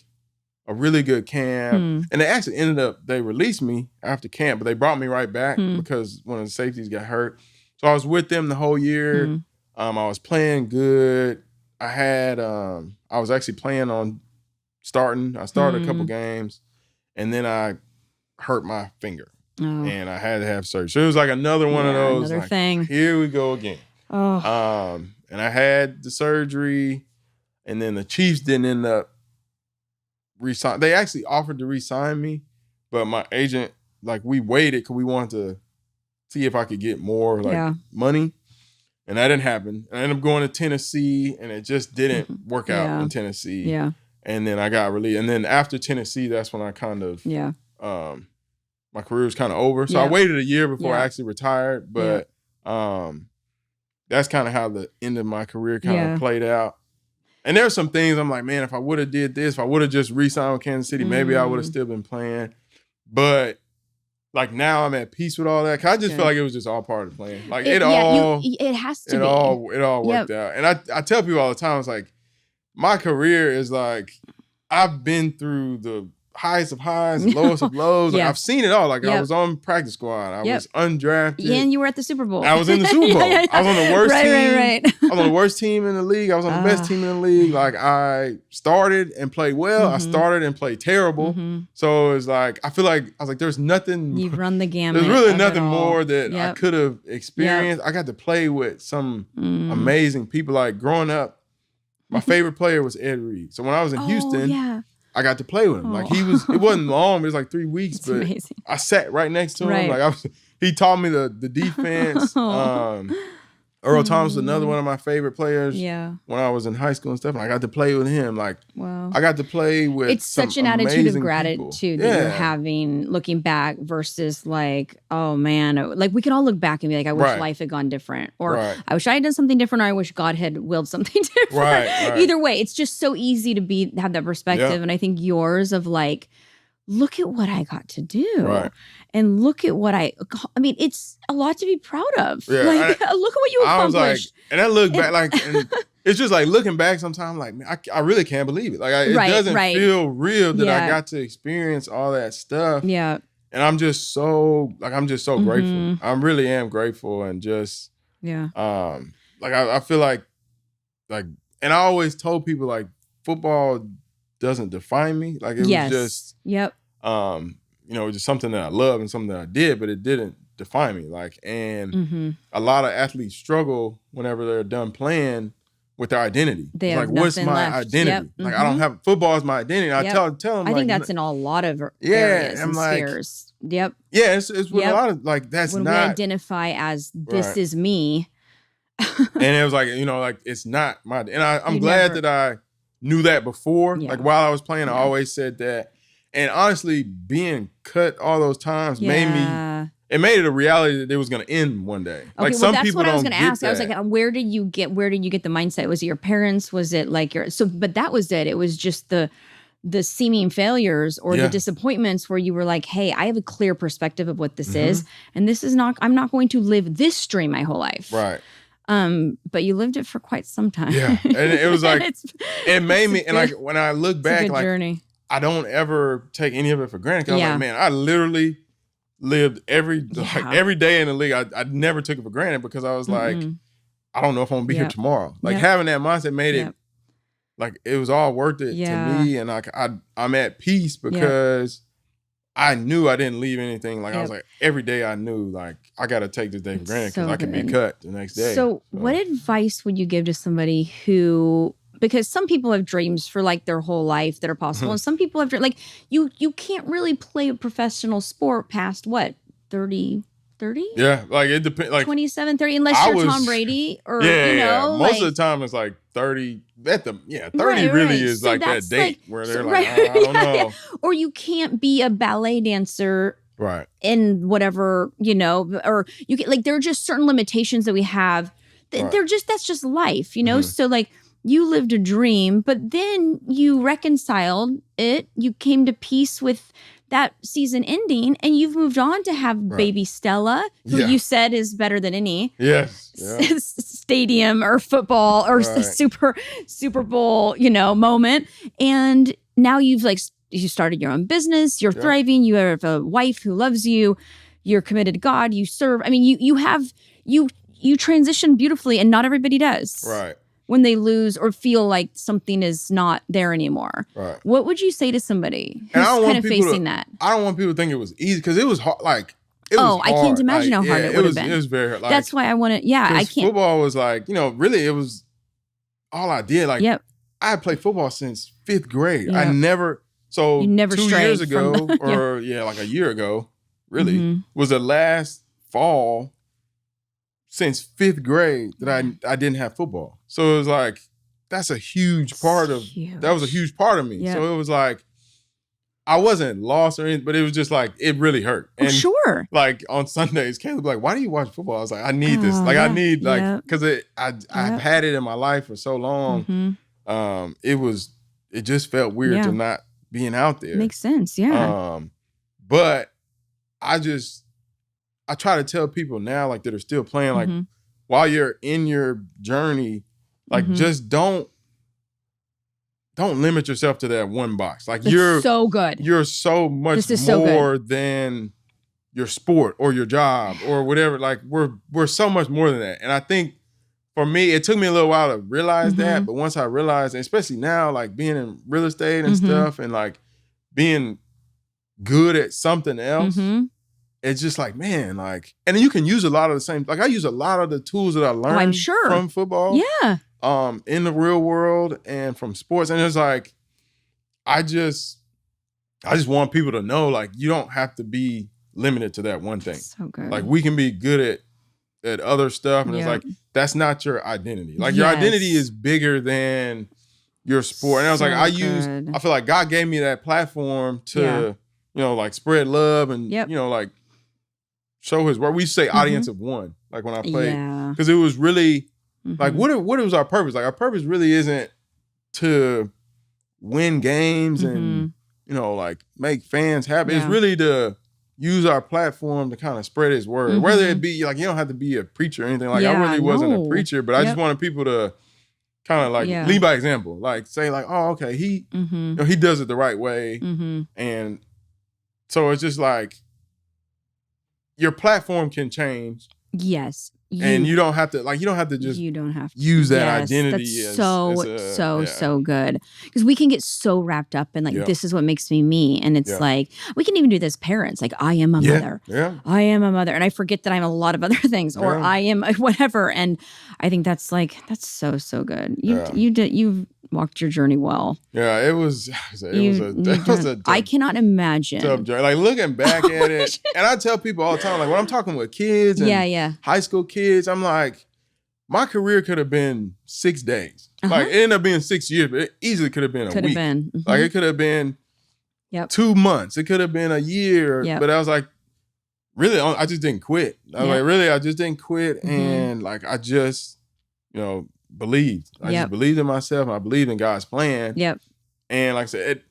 a really good camp and they actually they released me after camp, but they brought me right back because one of the safeties got hurt. So I was with them the whole year. I was playing good. I was actually planning on starting. I started a couple games and then I hurt my finger. And I had to have surgery. So it was like another one of those. Another like, thing. Here we go again. And I had the surgery, and then the Chiefs didn't end up re-sign. They actually offered to re-sign me, but my agent, like, we waited because we wanted to see if I could get more money, and that didn't happen. I ended up going to Tennessee, and it just didn't work out in Tennessee. And then I got released. And then after Tennessee, that's when I kind of my career was kind of over. So I waited a year before I actually retired. But that's kind of how the end of my career kind of played out. And there's some things I'm like, man, if I would have did this, if I would have just re-signed with Kansas City, maybe I would have still been playing. But like now I'm at peace with all that. 'Cause I just feel like it was just all part of the plan. Like it has to be. It all worked out. And I tell people all the time, it's like, my career is like, I've been through the highest of highs, lowest of lows. Like, Yeah. I've seen it all. Like Yep. I was on practice squad. I Yep. was undrafted. Yeah, and you were at the Super Bowl. I was in the Super Bowl. I was on the worst team. Right. I was on the worst team in the league. I was on the best team in the league. Like I started and played well. I started and played terrible. So it's like, I feel like, I was like, there's nothing. You've run the gamut. There's really of nothing it all. more that I could have experienced. I got to play with some amazing people. Like growing up, my favorite player was Ed Reed. So when I was in Houston, I got to play with him. Like it wasn't long, it was like 3 weeks, but amazing. I sat right next to him. Like he taught me the defense. Earl Thomas was another one of my favorite players. Yeah. When I was in high school and stuff, and I got to play with him. Like, wow. I got to play with. It's such an attitude of gratitude that you're Yeah. having, looking back versus like, oh man, like we can all look back and be like, I wish Right. life had gone different, or Right. I wish I had done something different, or I wish God had willed something different. Right. Either way, it's just so easy to have that perspective, Yeah. and I think yours of like, look at what I got to do. Right. And look at what I mean, it's a lot to be proud of. Yeah, like, look at what you I was like, accomplished. and I look back, like, and it's just like looking back sometimes, like, man, I really can't believe it. Like, it doesn't feel real that I got to experience all that stuff. Yeah. And I'm just so grateful. I really am grateful, and just, like, I feel like, and I always told people, like, football doesn't define me. Like, it was just, just something that I love and something that I did, but it didn't define me. Like, and a lot of athletes struggle whenever they're done playing with their identity. They it's have like, what's my left. identity? Yep. Like, I don't have, football is my identity. I tell them, I think like, that's in a lot of areas and spheres. Yep. Yeah, it's with a lot of, like, that's when not. When we identify as this is me. And it was like, like, it's not my, and I'm glad that I knew that before. Like, while I was playing, I always said that. And honestly, being cut all those times made it a reality that it was going to end one day. Okay, like, some that's people what I was don't going to ask. that. I was like, where did you get the mindset? Was it your parents? Was it like but that was it. It was just the seeming failures or the disappointments where you were like, hey, I have a clear perspective of what this is. And this is not, I'm not going to live this dream my whole life. Right. But you lived it for quite some time. Yeah. And it was like, it made me, and like, when I look back, like, journey. I don't ever take any of it for granted. Cause I was like, man, I literally lived every day in the league. I never took it for granted, because I was like, I don't know if I'm gonna be here tomorrow. Like, having that mindset made it like, it was all worth it to me. And like, I'm at peace because I knew I didn't leave anything. Like, I was like, every day I knew, like, I got to take this day for granted, because I could be cut the next day. So what advice would you give to somebody who, because some people have dreams for like their whole life that are possible. And some people have, like, you can't really play a professional sport past what, 30? Yeah, like, it depends. Like 27, 30, unless you're Tom Brady or, Most of the time it's like 30. 30 really is so like that date where they're like, I don't know. Or you can't be a ballet dancer. Right. In whatever, or you get, like, there are just certain limitations that we have. They're just, that's just life, So like, you lived a dream, but then you reconciled it. You came to peace with that season ending, and you've moved on to have baby Stella, who you said is better than any stadium or football or Super Bowl, moment. And now you've you started your own business. You're thriving. You have a wife who loves you. You're committed to God. You serve. I mean, you transition beautifully, and not everybody does. Right. When they lose or feel like something is not there anymore. Right. What would you say to somebody who's kind of facing that? I don't want people to think it was easy, because it was hard. Like, it was hard. I can't imagine how hard it would have been. It was very hard. Like, that's why I want to, I can't. Football was like, really, it was all I did. Like, I had played football since 5th grade. I never, you never 2 years ago, or like a year ago, really, was the last fall since 5th grade that I didn't have football. So it was like, that's a huge part of, that was a huge part of me. Yeah. So it was like, I wasn't lost or anything, but it was just like, it really hurt. And sure. Like, on Sundays, Caleb would be like, why do you watch football? I was like, I need this. Like, I need, like, because I've had it in my life for so long. It just felt weird to not being out there. Makes sense, yeah. But I try to tell people now, like, that are still playing, like, while you're in your journey, like, just don't don't limit yourself to that one box. Like That's you're so good. You're so much more than your sport or your job or whatever. Like we're so much more than that. And I think for me, it took me a little while to realize that. But once I realized, and especially now, like being in real estate and stuff and like being good at something else, it's just like, man, like, and then you can use a lot of the same, like I use a lot of the tools that I learned from football. Yeah. In the real world and from sports. And it's like, I just want people to know, like, you don't have to be limited to that one thing. So good. Like we can be good at other stuff. And it's like, that's not your identity. Like your identity is bigger than your sport. And I was like, I feel like God gave me that platform to, you know, like spread love and, you know, like show his word. We say audience of one, like when I played, because it was really like, what was our purpose? Like our purpose really isn't to win games and, you know, like make fans happy. It's really to use our platform to kind of spread his word. Whether it be like, you don't have to be a preacher or anything. Like I really wasn't a preacher, but I just wanted people to kind of like lead by example. Like say like, oh, okay, he you know, he does it the right way. And so it's just like your platform can change. Yes. And you don't have to just use that identity. That's so good. Because we can get so wrapped up in like, this is what makes me me. And it's like, we can even do this as parents. Like, I am a mother. Yeah. I am a mother. And I forget that I'm a lot of other things or I am whatever. And I think that's so good. You've walked your journey well. Yeah, it was a I cannot imagine. Tough journey. Like looking back at it, and I tell people all the time, like when I'm talking with kids and high school kids, I'm like, my career could have been 6 days. Like it ended up being 6 years, but it easily could have been a week. Like it could have been 2 months. It could have been a year. But I was like, really, I just didn't quit. I just didn't quit. And like, I just, you know, believed. I just believed in myself. And I believed in God's plan. And like I said,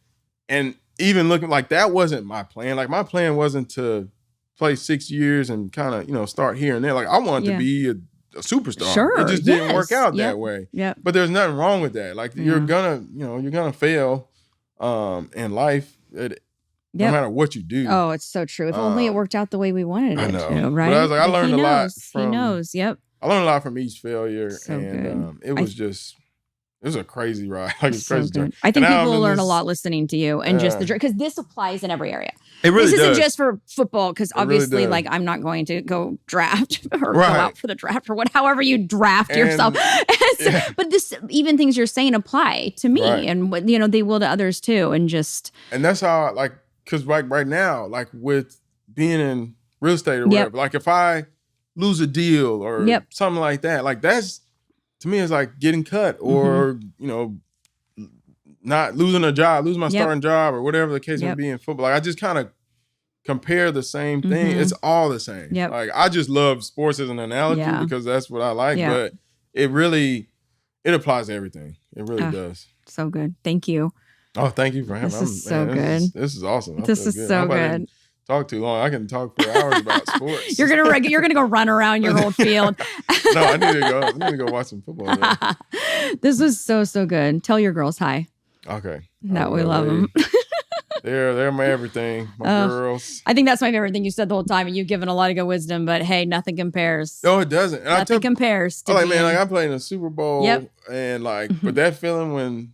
and even looking like that wasn't my plan. Like my plan wasn't to play 6 years and kind of, you know, start here and there. Like I wanted to be a superstar. Sure. It just didn't work out that way. But there's nothing wrong with that. Like you're gonna fail in life. No matter what you do. Oh, it's so true. If only it worked out the way we wanted it to, right? But I was like, I learned a lot from, he knows. I learned a lot from each failure. It was a crazy ride. Like it's crazy journey. I think people will learn a lot listening to you and just the because this applies in every area. It really This isn't does. just for football because obviously, like I'm not going to go draft or go out for the draft or however you draft yourself. But even things you're saying apply to me and you know they will to others too. And that's how like because right now like with being in real estate or whatever, like if I lose a deal or something like that, like that's to me it's like getting cut or you know not losing a job, losing my starting job or whatever the case may be in football. Like I just kind of compare the same thing. It's all the same. Like I just love sports as an analogy because that's what I like. But it applies to everything. It really does. So good. Thank you. Oh, thank you for having me. This is so good. This is awesome. This is so good. Talk too long. I can talk for hours about sports. You're gonna go run around your old field. No, I need to go watch some football. This was so good. Tell your girls hi. Okay. That we love them. They're my everything. My girls. I think that's my favorite thing you said the whole time, and you've given a lot of good wisdom. But hey, nothing compares. No, it doesn't. And nothing compares. To man, like I'm playing a Super Bowl, and like, but that feeling when,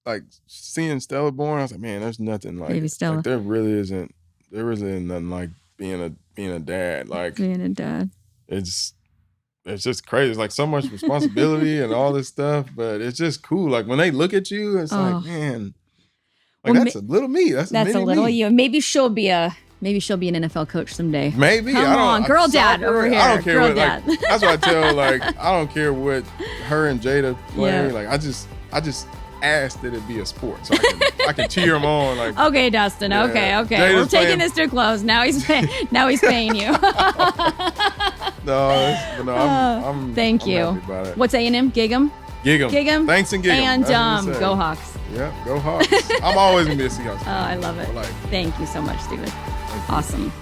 like, seeing Stella born, I was like, man, there's nothing like Baby Stella. Like, there really isn't nothing like being a dad. Like being a dad. It's just crazy. It's like so much responsibility and all this stuff, but it's just cool. Like when they look at you, it's like, man, like that's a little me. That's a little me. You. Maybe she'll be an NFL coach someday. Maybe. Come on, girl dad over here. I don't care girl what. Dad. Like, that's what I tell. Like I don't care what her and Jada play. Like I just ask that it be a sport, so I can cheer them on. Like okay, Dustin. Okay. Jada's we're taking this to a close. Now he's paying you. I'm thank you. Happy about it. What's A&M? Gig'em. Thanks and Gig'em. And go Hawks. Yeah, go Hawks. I'm always gonna be a Seahawks fan. Oh, I love it. Thank you so much, Steven. Awesome.